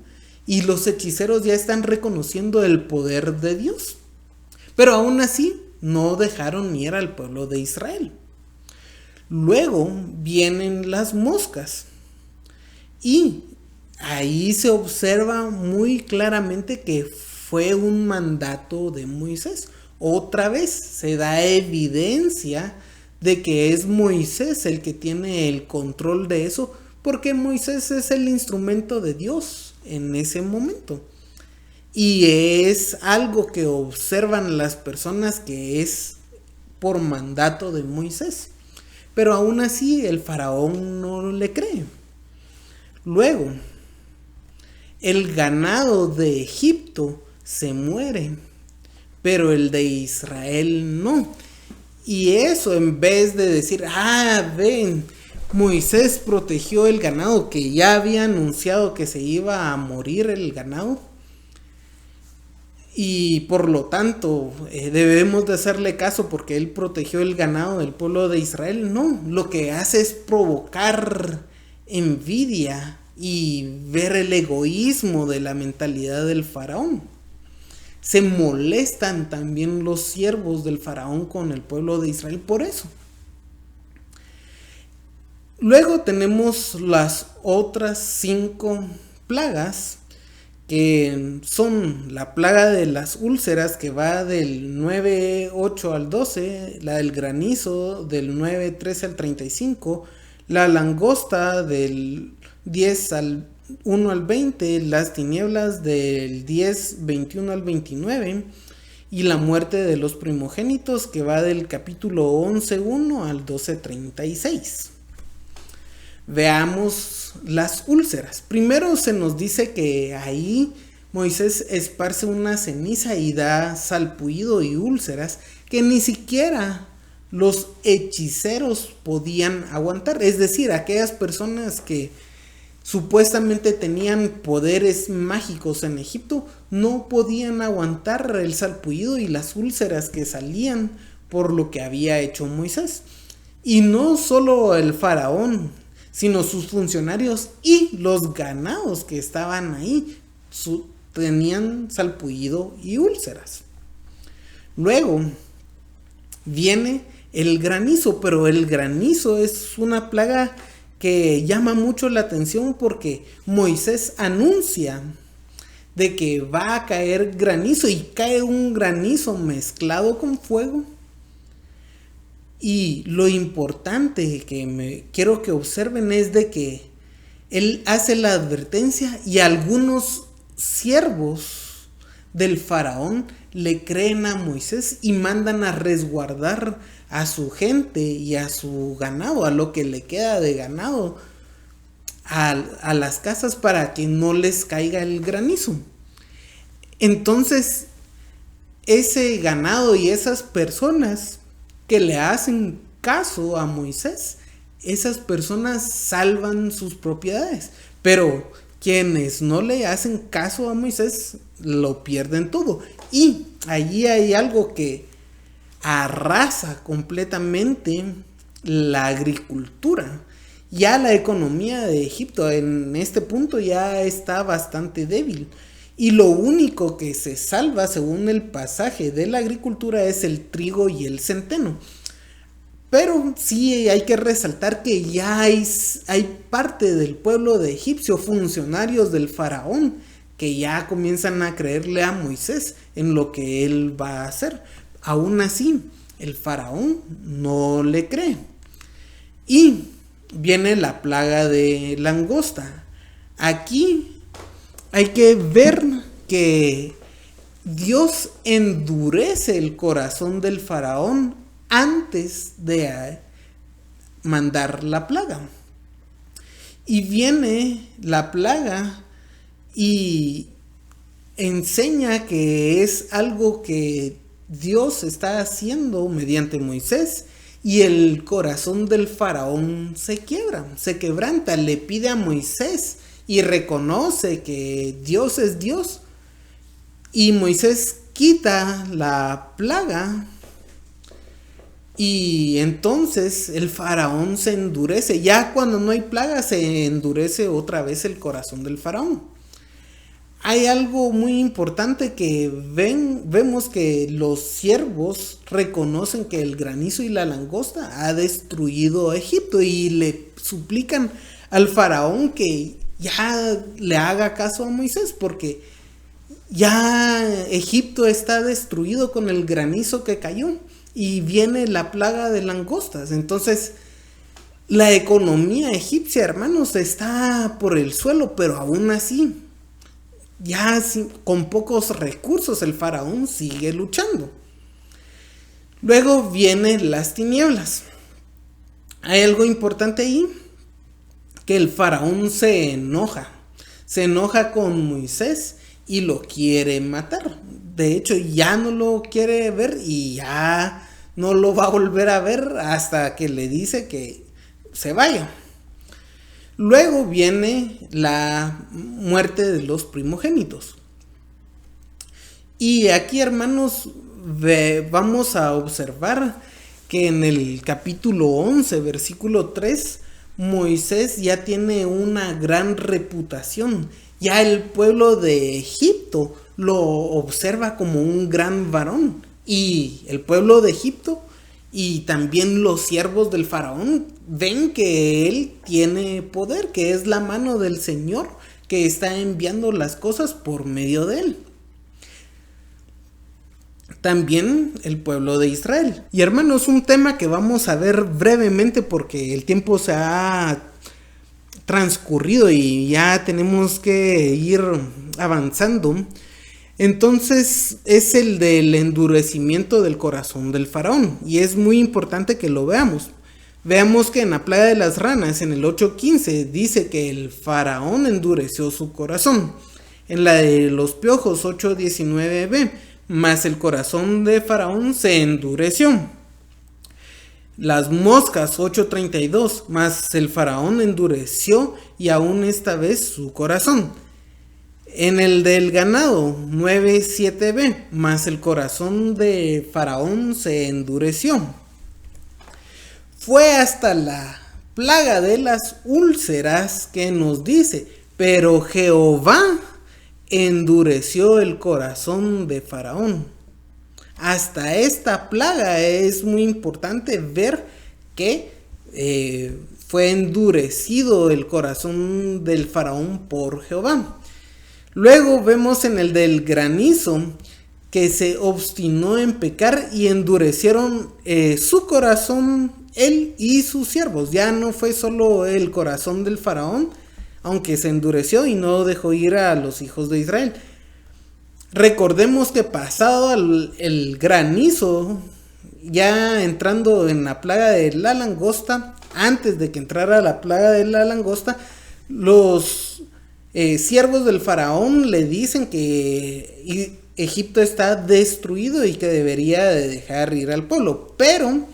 S1: y los hechiceros ya están reconociendo el poder de Dios. Pero aún así no dejaron ir al pueblo de Israel. Luego vienen las moscas, y ahí se observa muy claramente que fue un mandato de Moisés. Otra vez se da evidencia de que es Moisés el que tiene el control de eso, porque Moisés es el instrumento de Dios en ese momento. Y es algo que observan las personas que es por mandato de Moisés. Pero aún así el faraón no le cree. Luego, el ganado de Egipto se muere, pero el de Israel no. Y eso, en vez de decir, ven, Moisés protegió el ganado, que ya había anunciado que se iba a morir el ganado, y por lo tanto debemos de hacerle caso porque él protegió el ganado del pueblo de Israel. No, lo que hace es provocar envidia y ver el egoísmo de la mentalidad del faraón. Se molestan también los siervos del faraón con el pueblo de Israel por eso. Luego tenemos las otras 5 plagas, que son la plaga de las úlceras, que va del 9:8 al 12, la del granizo del 9:13 al 35, la langosta del 1 al 20, las tinieblas del 10:21 al 29, y la muerte de los primogénitos, que va del capítulo 11:1 al 12:36. Veamos las úlceras. Primero se nos dice que ahí Moisés esparce una ceniza y da salpullido y úlceras que ni siquiera los hechiceros podían aguantar. Es decir, aquellas personas que supuestamente tenían poderes mágicos en Egipto no podían aguantar el salpullido y las úlceras que salían por lo que había hecho Moisés. Y no solo el faraón, sino sus funcionarios y los ganados que estaban ahí tenían salpullido y úlceras. Luego viene el granizo, pero el granizo es una plaga que llama mucho la atención porque Moisés anuncia de que va a caer granizo y cae un granizo mezclado con fuego. Y lo importante que quiero que observen es de que él hace la advertencia y algunos siervos del faraón le creen a Moisés y mandan a resguardar a su gente y a su ganado, a lo que le queda de ganado, a las casas para que no les caiga el granizo. Entonces, ese ganado y esas personas que le hacen caso a Moisés, esas personas salvan sus propiedades, pero quienes no le hacen caso a Moisés lo pierden todo. Y allí hay algo que arrasa completamente la agricultura. Ya la economía de Egipto en este punto ya está bastante débil. Y lo único que se salva, según el pasaje de la agricultura, es el trigo y el centeno. Pero sí hay que resaltar que ya hay parte del pueblo de egipcio, funcionarios del faraón, que ya comienzan a creerle a Moisés en lo que él va a hacer. Aún así, el faraón no le cree. Y viene la plaga de langosta. Aquí hay que ver que Dios endurece el corazón del faraón antes de mandar la plaga. Y viene la plaga y enseña que es algo que Dios está haciendo mediante Moisés, y el corazón del faraón se quiebra, se quebranta, le pide a Moisés y reconoce que Dios es Dios. Y Moisés quita la plaga y entonces el faraón se endurece. Ya cuando no hay plaga se endurece otra vez el corazón del faraón. Hay algo muy importante que vemos que los siervos reconocen que el granizo y la langosta ha destruido a Egipto y le suplican al faraón que ya le haga caso a Moisés porque ya Egipto está destruido con el granizo que cayó y viene la plaga de langostas. Entonces la economía egipcia, hermanos, está por el suelo, pero aún así, ya con pocos recursos, el faraón sigue luchando. Luego vienen las tinieblas. Hay algo importante ahí, que el faraón se enoja con Moisés y lo quiere matar. De hecho, ya no lo quiere ver y ya no lo va a volver a ver hasta que le dice que se vaya. Luego viene la muerte de los primogénitos. Y aquí, hermanos, vamos a observar que en el capítulo 11, versículo 3, Moisés ya tiene una gran reputación. Ya el pueblo de Egipto lo observa como un gran varón. Y el pueblo de Egipto y también los siervos del faraón ven que él tiene poder, que es la mano del Señor que está enviando las cosas por medio de él. También el pueblo de Israel. Y hermanos, un tema que vamos a ver brevemente porque el tiempo se ha transcurrido y ya tenemos que ir avanzando. Entonces es el del endurecimiento del corazón del faraón y es muy importante que lo veamos. Veamos que en la plaga de las ranas, en el 8:15, dice que el faraón endureció su corazón. En la de los piojos, 8:19b, mas el corazón de faraón se endureció. Las moscas, 8:32, mas el faraón endureció y aún esta vez su corazón. En el del ganado, 9:7b, mas el corazón de faraón se endureció. Fue hasta la plaga de las úlceras que nos dice, pero Jehová endureció el corazón de faraón. Hasta esta plaga es muy importante ver que fue endurecido el corazón del faraón por Jehová. Luego vemos en el del granizo que se obstinó en pecar y endurecieron su corazón él y sus siervos. Ya no fue solo el corazón del faraón, aunque se endureció y no dejó ir a los hijos de Israel. Recordemos que pasado el granizo, ya entrando en la plaga de la langosta, antes de que entrara la plaga de la langosta, los siervos del faraón le dicen que Egipto está destruido y que debería de dejar ir al pueblo. Pero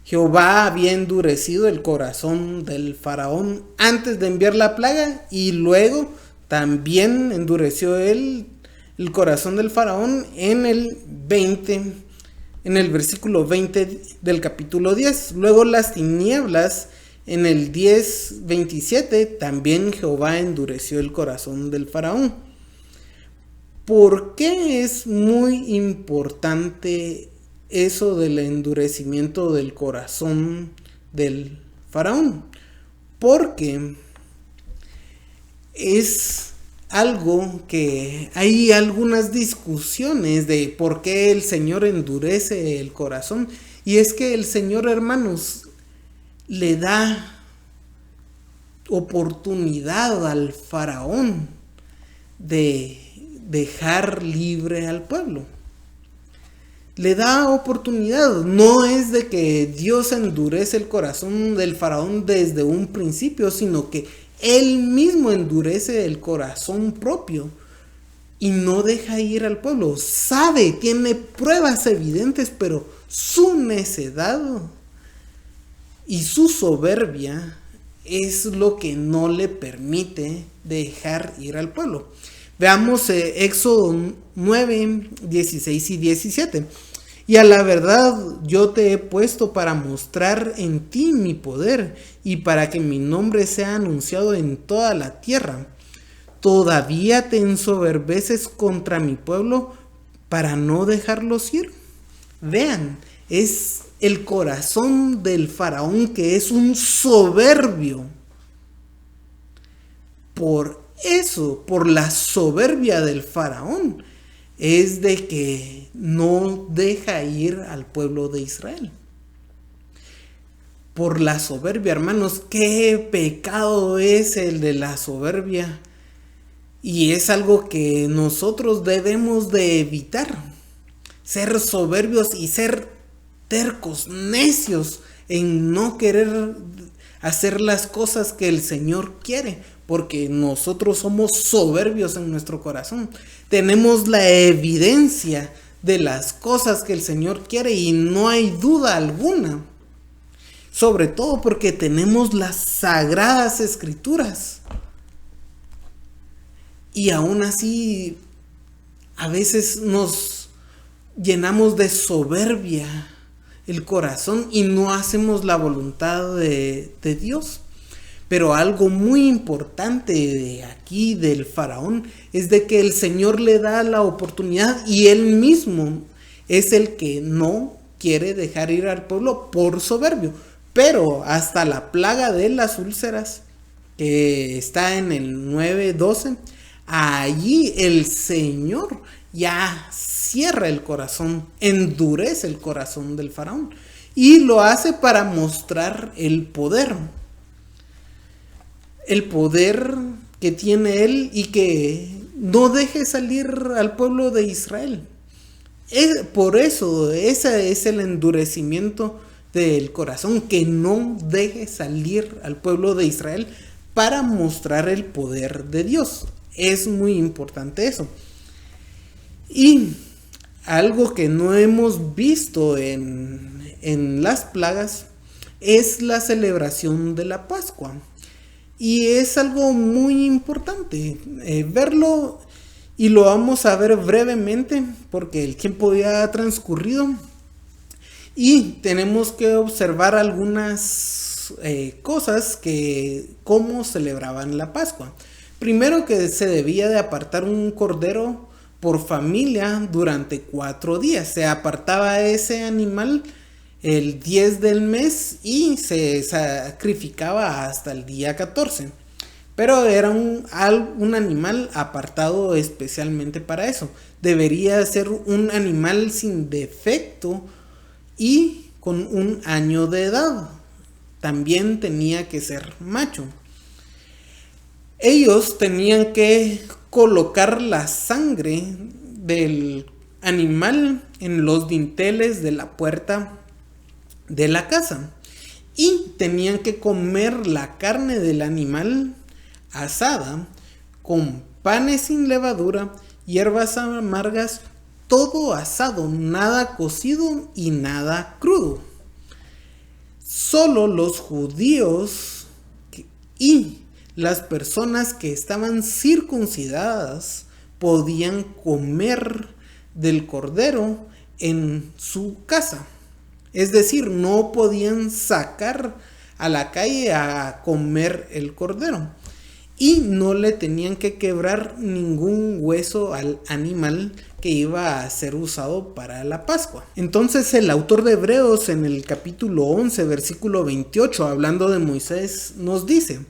S1: Jehová había endurecido el corazón del faraón antes de enviar la plaga, y luego también endureció el corazón del faraón en el versículo 20 del capítulo 10. Luego las tinieblas, en el 10:27, también Jehová endureció el corazón del faraón. ¿Por qué es muy importante eso del endurecimiento del corazón del faraón? Porque es algo que hay algunas discusiones de por qué el Señor endurece el corazón. Y es que el Señor, hermanos, le da oportunidad al faraón de dejar libre al pueblo. Le da oportunidad. No es de que Dios endurece el corazón del faraón desde un principio, sino que él mismo endurece el corazón propio y no deja ir al pueblo. Sabe, tiene pruebas evidentes, pero su necedad y su soberbia es lo que no le permite dejar ir al pueblo. Veamos Éxodo 9:16 y 17. Y a la verdad yo te he puesto para mostrar en ti mi poder y para que mi nombre sea anunciado en toda la tierra. ¿Todavía te ensoberbeces contra mi pueblo para no dejarlos ir? Vean, es el corazón del faraón, que es un soberbio. Por eso, por la soberbia del faraón, es de que no deja ir al pueblo de Israel. Por la soberbia, hermanos, qué pecado es el de la soberbia. Y es algo que nosotros debemos de evitar. Ser soberbios y ser tercos, necios en no querer hacer las cosas que el Señor quiere, porque nosotros somos soberbios en nuestro corazón. Tenemos la evidencia de las cosas que el Señor quiere y no hay duda alguna. Sobre todo porque tenemos las sagradas escrituras. Y aún así, a veces nos llenamos de soberbia el corazón y no hacemos la voluntad de Dios. Pero algo muy importante de aquí del faraón es de que el Señor le da la oportunidad y él mismo es el que no quiere dejar ir al pueblo por soberbio. Pero hasta la plaga de las úlceras, que está en el 9:12, allí el Señor ya cierra el corazón, endurece el corazón del faraón y lo hace para mostrar el poder que tiene él y que no deje salir al pueblo de Israel. Por eso, ese es el endurecimiento del corazón que no deje salir al pueblo de Israel para mostrar el poder de Dios. Es muy importante eso. Y algo que no hemos visto en las plagas es la celebración de la Pascua. Y es algo muy importante verlo, y lo vamos a ver brevemente porque el tiempo ya ha transcurrido y tenemos que observar algunas cosas que cómo celebraban la Pascua. Primero, que se debía de apartar un cordero por familia durante 4 días. Se apartaba ese animal el 10 del mes y se sacrificaba hasta el día 14. Pero era un animal apartado especialmente para eso. Debería ser un animal sin defecto y con 1 año de edad. También tenía que ser macho. Ellos tenían que colocar la sangre del animal en los dinteles de la puerta de la casa. Y tenían que comer la carne del animal asada con panes sin levadura, hierbas amargas, todo asado, nada cocido y nada crudo. Solo los judíos y las personas que estaban circuncidadas podían comer del cordero en su casa. Es decir, no podían sacar a la calle a comer el cordero. Y no le tenían que quebrar ningún hueso al animal que iba a ser usado para la Pascua. Entonces el autor de Hebreos en el capítulo 11, versículo 28, hablando de Moisés, nos dice: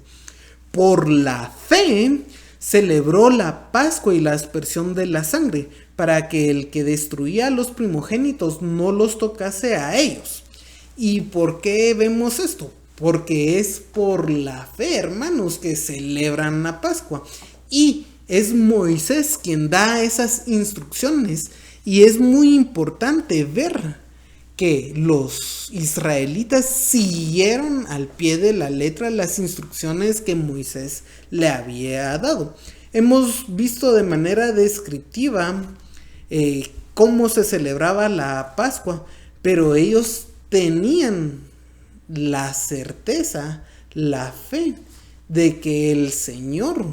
S1: por la fe celebró la Pascua y la aspersión de la sangre, para que el que destruía a los primogénitos no los tocase a ellos. ¿Y por qué vemos esto? Porque es por la fe, hermanos, que celebran la Pascua. Y es Moisés quien da esas instrucciones. Y es muy importante ver que los israelitas siguieron al pie de la letra las instrucciones que Moisés le había dado. Hemos visto de manera descriptiva cómo se celebraba la Pascua, pero ellos tenían la certeza, la fe de que el Señor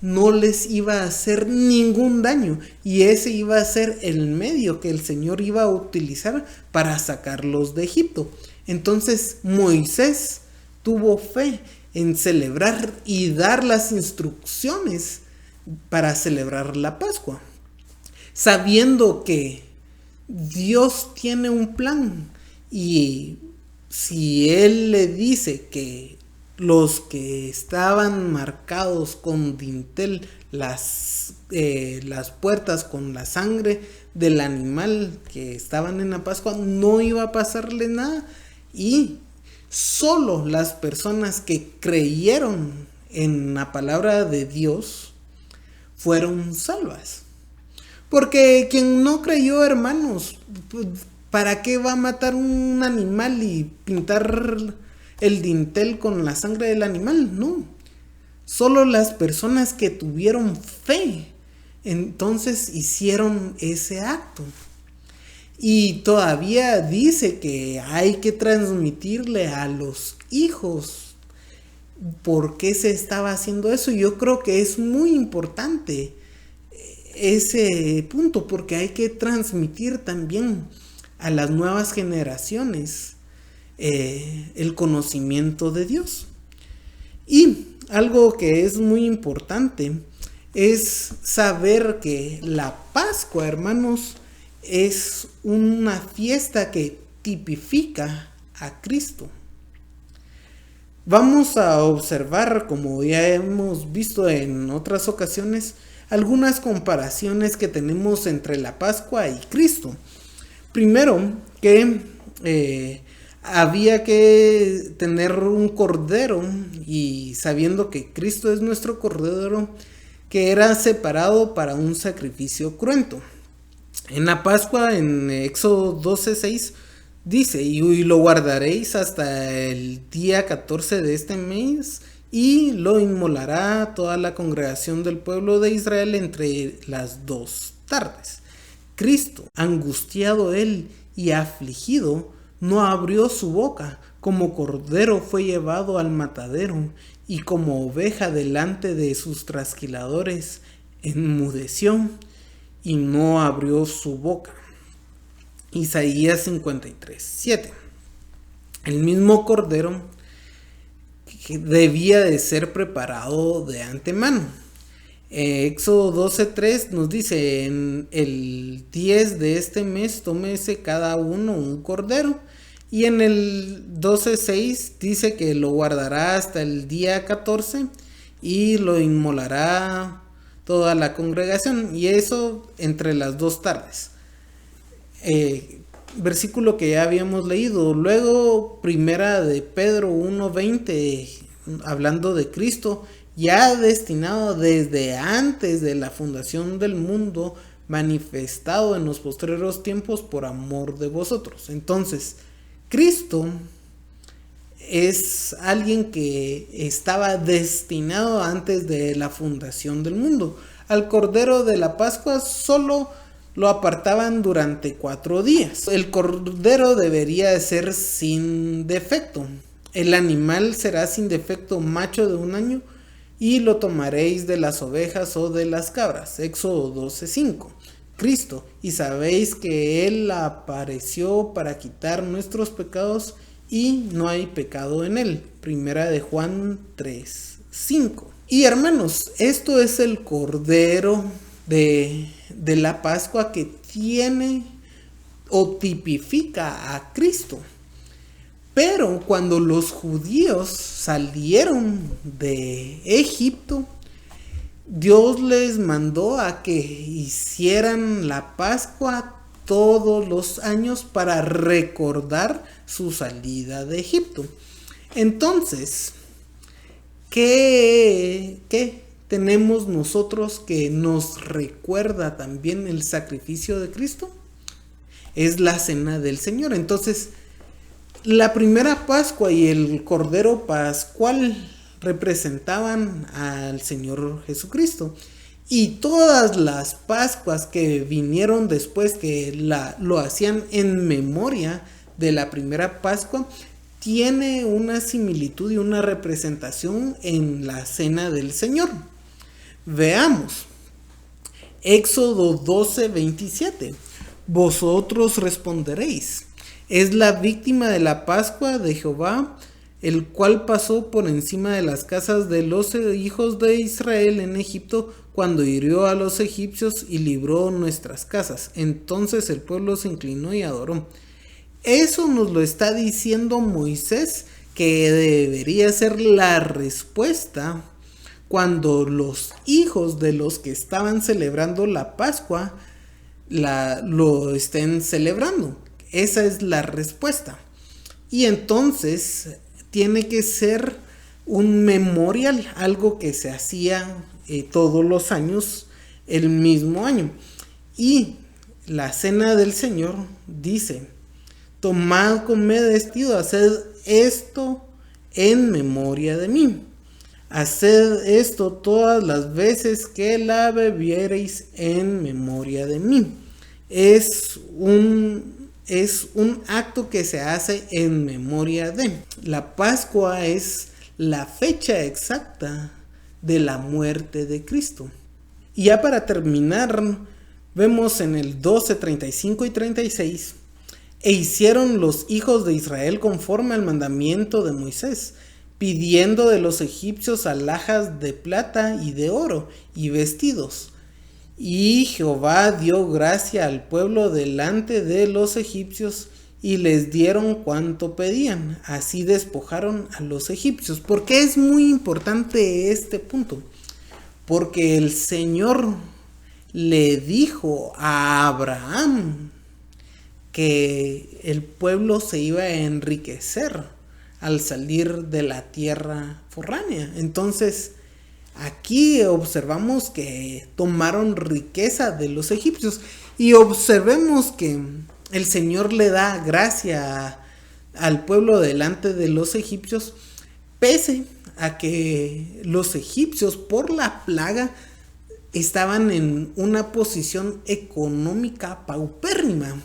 S1: no les iba a hacer ningún daño, y ese iba a ser el medio que el Señor iba a utilizar para sacarlos de Egipto. Entonces Moisés tuvo fe en celebrar y dar las instrucciones para celebrar la Pascua, sabiendo que Dios tiene un plan, y si Él le dice que los que estaban marcados con dintel, las puertas con la sangre del animal que estaban en la Pascua, no iba a pasarle nada, y solo las personas que creyeron en la palabra de Dios fueron salvas. Porque quien no creyó, hermanos, ¿para qué va a matar un animal y pintar el dintel con la sangre del animal? No. Solo las personas que tuvieron fe, entonces hicieron ese acto. Y todavía dice que hay que transmitirle a los hijos por qué se estaba haciendo eso. Yo creo que es muy importante ese punto, porque hay que transmitir también a las nuevas generaciones el conocimiento de Dios. Y algo que es muy importante es saber que la Pascua, hermanos, es una fiesta que tipifica a Cristo. Vamos a observar, como ya hemos visto en otras ocasiones, algunas comparaciones que tenemos entre la Pascua y Cristo. Primero, que había que tener un cordero, y sabiendo que Cristo es nuestro cordero, que era separado para un sacrificio cruento. En la Pascua, en Éxodo 12:6, Dice, y lo guardaréis hasta el día 14 de este mes, y lo inmolará toda la congregación del pueblo de Israel entre las 2 tardes. Cristo, angustiado él y afligido, no abrió su boca. Como cordero fue llevado al matadero, y como oveja delante de sus trasquiladores, enmudeció y no abrió su boca. Isaías 53:7. El mismo cordero que debía de ser preparado de antemano. Éxodo 12:3 nos dice, en el 10 de este mes tómese cada uno un cordero. Y en el 12:6 dice que lo guardará hasta el día 14 y lo inmolará toda la congregación. Y eso entre las 2 tardes. Versículo que ya habíamos leído. Luego, primera de Pedro 1:20, hablando de Cristo, ya destinado desde antes de la fundación del mundo, manifestado en los postreros tiempos por amor de vosotros. Entonces, Cristo es alguien que estaba destinado antes de la fundación del mundo. Al Cordero de la Pascua solo lo apartaban durante 4 días. El cordero debería ser sin defecto. El animal será sin defecto macho de 1 año, y lo tomaréis de las ovejas o de las cabras. Éxodo 12:5. Cristo, y sabéis que Él apareció para quitar nuestros pecados, y no hay pecado en Él. Primera de Juan 3:5. Y hermanos, esto es el cordero de la Pascua que tiene o tipifica a Cristo. Pero cuando los judíos salieron de Egipto, Dios les mandó a que hicieran la Pascua todos los años para recordar su salida de Egipto. Entonces, ¿qué tenemos nosotros que nos recuerda también el sacrificio de Cristo? Es la cena del Señor. Entonces, la primera Pascua y el Cordero Pascual representaban al Señor Jesucristo. Y todas las Pascuas que vinieron después, que lo hacían en memoria de la primera Pascua, tiene una similitud y una representación en la cena del Señor. Veamos. Éxodo 12:27. Vosotros responderéis: es la víctima de la Pascua de Jehová, el cual pasó por encima de las casas de los hijos de Israel en Egipto, cuando hirió a los egipcios y libró nuestras casas. Entonces el pueblo se inclinó y adoró. Eso nos lo está diciendo Moisés, que debería ser la respuesta cuando los hijos de los que estaban celebrando la Pascua lo estén celebrando. Esa es la respuesta. Y entonces tiene que ser un memorial, algo que se hacía todos los años, el mismo año. Y la cena del Señor dice: tomad, comed, vestido, haced esto en memoria de mí. Haced esto todas las veces que la bebiereis en memoria de mí. Es un acto que se hace en memoria de. La Pascua es la fecha exacta de la muerte de Cristo. Y ya para terminar, vemos en el 12:35 y 36: e hicieron los hijos de Israel conforme al mandamiento de Moisés, pidiendo de los egipcios alhajas de plata y de oro y vestidos. Y Jehová dio gracia al pueblo delante de los egipcios, y les dieron cuanto pedían. Así despojaron a los egipcios. ¿Por qué es muy importante este punto? Porque el Señor le dijo a Abraham que el pueblo se iba a enriquecer al salir de la tierra foránea. Entonces, aquí observamos que tomaron riqueza de los egipcios. Y observemos que el Señor le da gracia al pueblo delante de los egipcios, pese a que los egipcios por la plaga estaban en una posición económica paupérrima.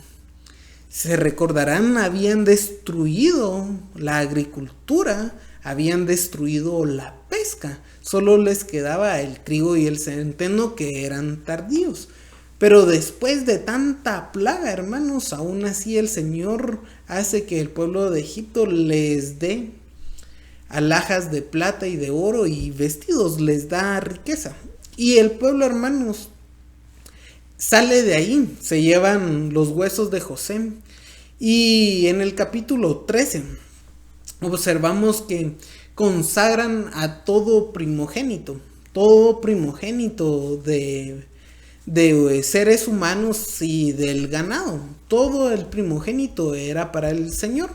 S1: Se recordarán, habían destruido la agricultura, habían destruido la pesca, solo les quedaba el trigo y el centeno, que eran tardíos. Pero después de tanta plaga, hermanos, aún así el Señor hace que el pueblo de Egipto les dé alhajas de plata y de oro y vestidos, les da riqueza. Y el pueblo, hermanos, sale de ahí, se llevan los huesos de José. Y en el capítulo 13 observamos que consagran a todo primogénito de seres humanos y del ganado. Todo el primogénito era para el Señor.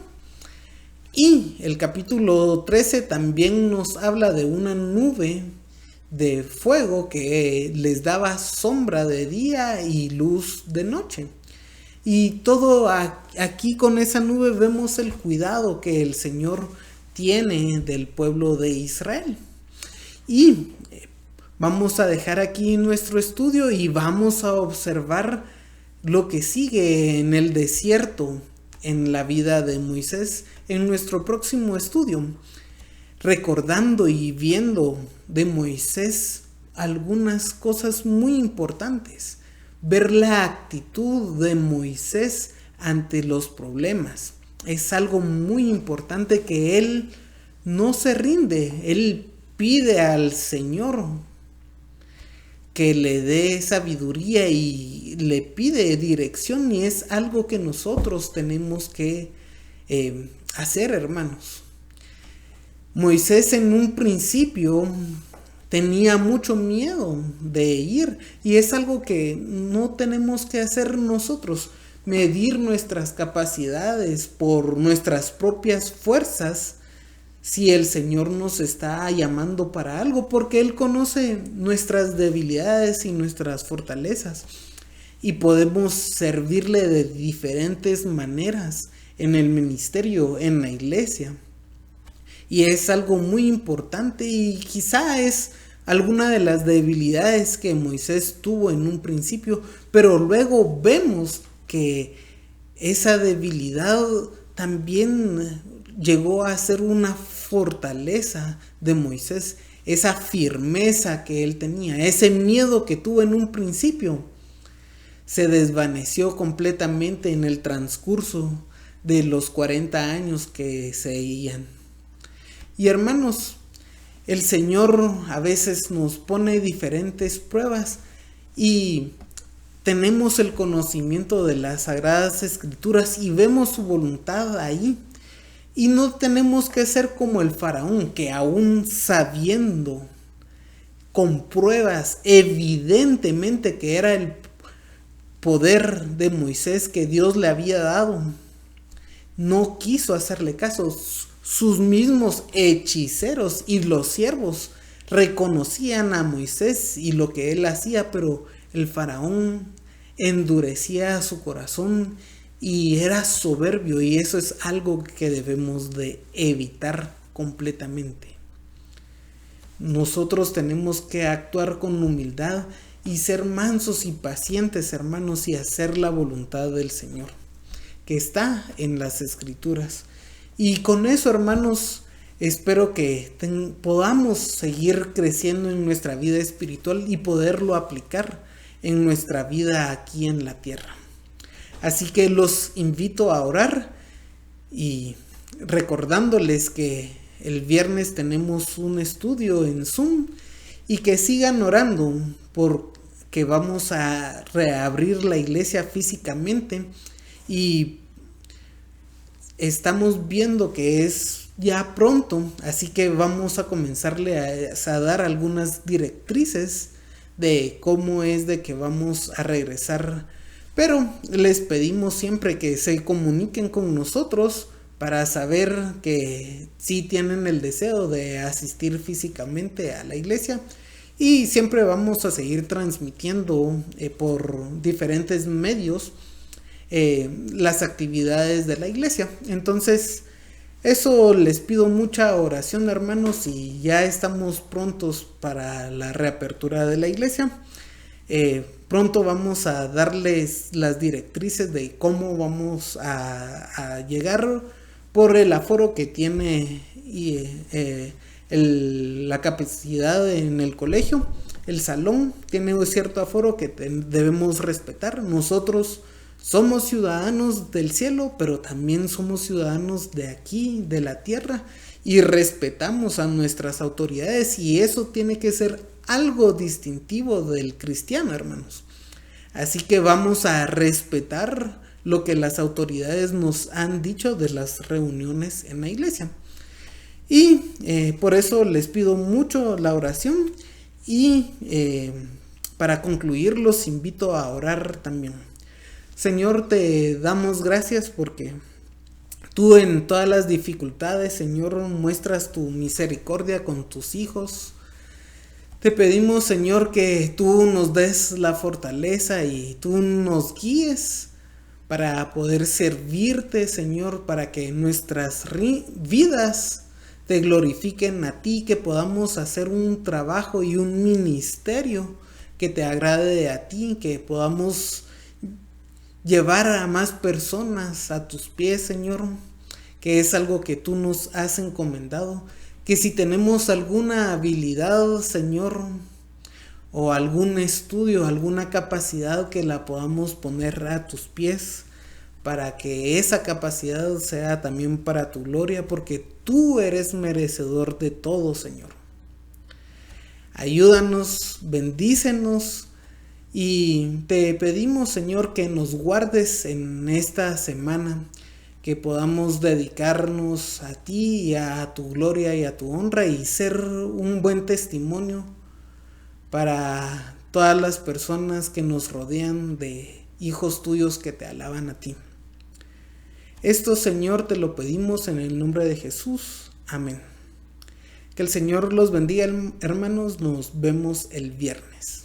S1: Y el capítulo 13 también nos habla de una nube de fuego que les daba sombra de día y luz de noche. Y todo aquí con esa nube vemos el cuidado que el Señor tiene del pueblo de Israel. Y vamos a dejar aquí nuestro estudio y vamos a observar lo que sigue en el desierto en la vida de Moisés en nuestro próximo estudio, recordando y viendo de Moisés algunas cosas muy importantes. Ver la actitud de Moisés ante los problemas. Es algo muy importante, que él no se rinde. Él pide al Señor que le dé sabiduría y le pide dirección, y es algo que nosotros tenemos que hacer, hermanos. Moisés en un principio tenía mucho miedo de ir, y es algo que no tenemos que hacer nosotros, medir nuestras capacidades por nuestras propias fuerzas, si el Señor nos está llamando para algo, porque Él conoce nuestras debilidades y nuestras fortalezas, y podemos servirle de diferentes maneras en el ministerio, en la iglesia. Y es algo muy importante, y quizá es alguna de las debilidades que Moisés tuvo en un principio, pero luego vemos que esa debilidad también llegó a ser una fortaleza de Moisés. Esa firmeza que él tenía, ese miedo que tuvo en un principio, se desvaneció completamente en el transcurso de los 40 años que seguían. Y hermanos, el Señor a veces nos pone diferentes pruebas, y tenemos el conocimiento de las Sagradas Escrituras y vemos su voluntad ahí. Y no tenemos que ser como el faraón, que aún sabiendo con pruebas evidentemente que era el poder de Moisés que Dios le había dado, no quiso hacerle caso. Sus mismos hechiceros y los siervos reconocían a Moisés y lo que él hacía, pero el faraón endurecía su corazón y era soberbio, y eso es algo que debemos de evitar completamente. Nosotros tenemos que actuar con humildad y ser mansos y pacientes, hermanos, y hacer la voluntad del Señor, que está en las Escrituras. Y con eso, hermanos, espero que podamos seguir creciendo en nuestra vida espiritual y poderlo aplicar en nuestra vida aquí en la tierra. Así que los invito a orar, y recordándoles que el viernes tenemos un estudio en Zoom, y que sigan orando porque vamos a reabrir la iglesia físicamente, y estamos viendo que es ya pronto, así que vamos a comenzarle a dar algunas directrices de cómo es de que vamos a regresar, pero les pedimos siempre que se comuniquen con nosotros para saber que sí tienen el deseo de asistir físicamente a la iglesia, y siempre vamos a seguir transmitiendo por diferentes medios las actividades de la iglesia. Entonces, eso les pido mucha oración, hermanos, y ya estamos prontos para la reapertura de la iglesia. Pronto vamos a darles las directrices de cómo vamos a llegar por el aforo que tiene la capacidad en el colegio. El salón tiene un cierto aforo que debemos respetar. Nosotros somos ciudadanos del cielo, pero también somos ciudadanos de aquí, de la tierra, y respetamos a nuestras autoridades, y eso tiene que ser algo distintivo del cristiano, hermanos. Así que vamos a respetar lo que las autoridades nos han dicho de las reuniones en la iglesia. Y por eso les pido mucho la oración, y para concluir los invito a orar también. Señor, te damos gracias porque tú en todas las dificultades, Señor, muestras tu misericordia con tus hijos. Te pedimos, Señor, que tú nos des la fortaleza y tú nos guíes para poder servirte, Señor, para que nuestras vidas te glorifiquen a ti, que podamos hacer un trabajo y un ministerio que te agrade a ti, que podamos llevar a más personas a tus pies, Señor, que es algo que tú nos has encomendado. Que si tenemos alguna habilidad, Señor, o algún estudio, alguna capacidad, que la podamos poner a tus pies, para que esa capacidad sea también para tu gloria, porque tú eres merecedor de todo, Señor. Ayúdanos, bendícenos, y te pedimos, Señor, que nos guardes en esta semana, que podamos dedicarnos a ti y a tu gloria y a tu honra, y ser un buen testimonio para todas las personas que nos rodean, de hijos tuyos que te alaban a ti. Esto, Señor, te lo pedimos en el nombre de Jesús. Amén. Que el Señor los bendiga, hermanos. Nos vemos el viernes.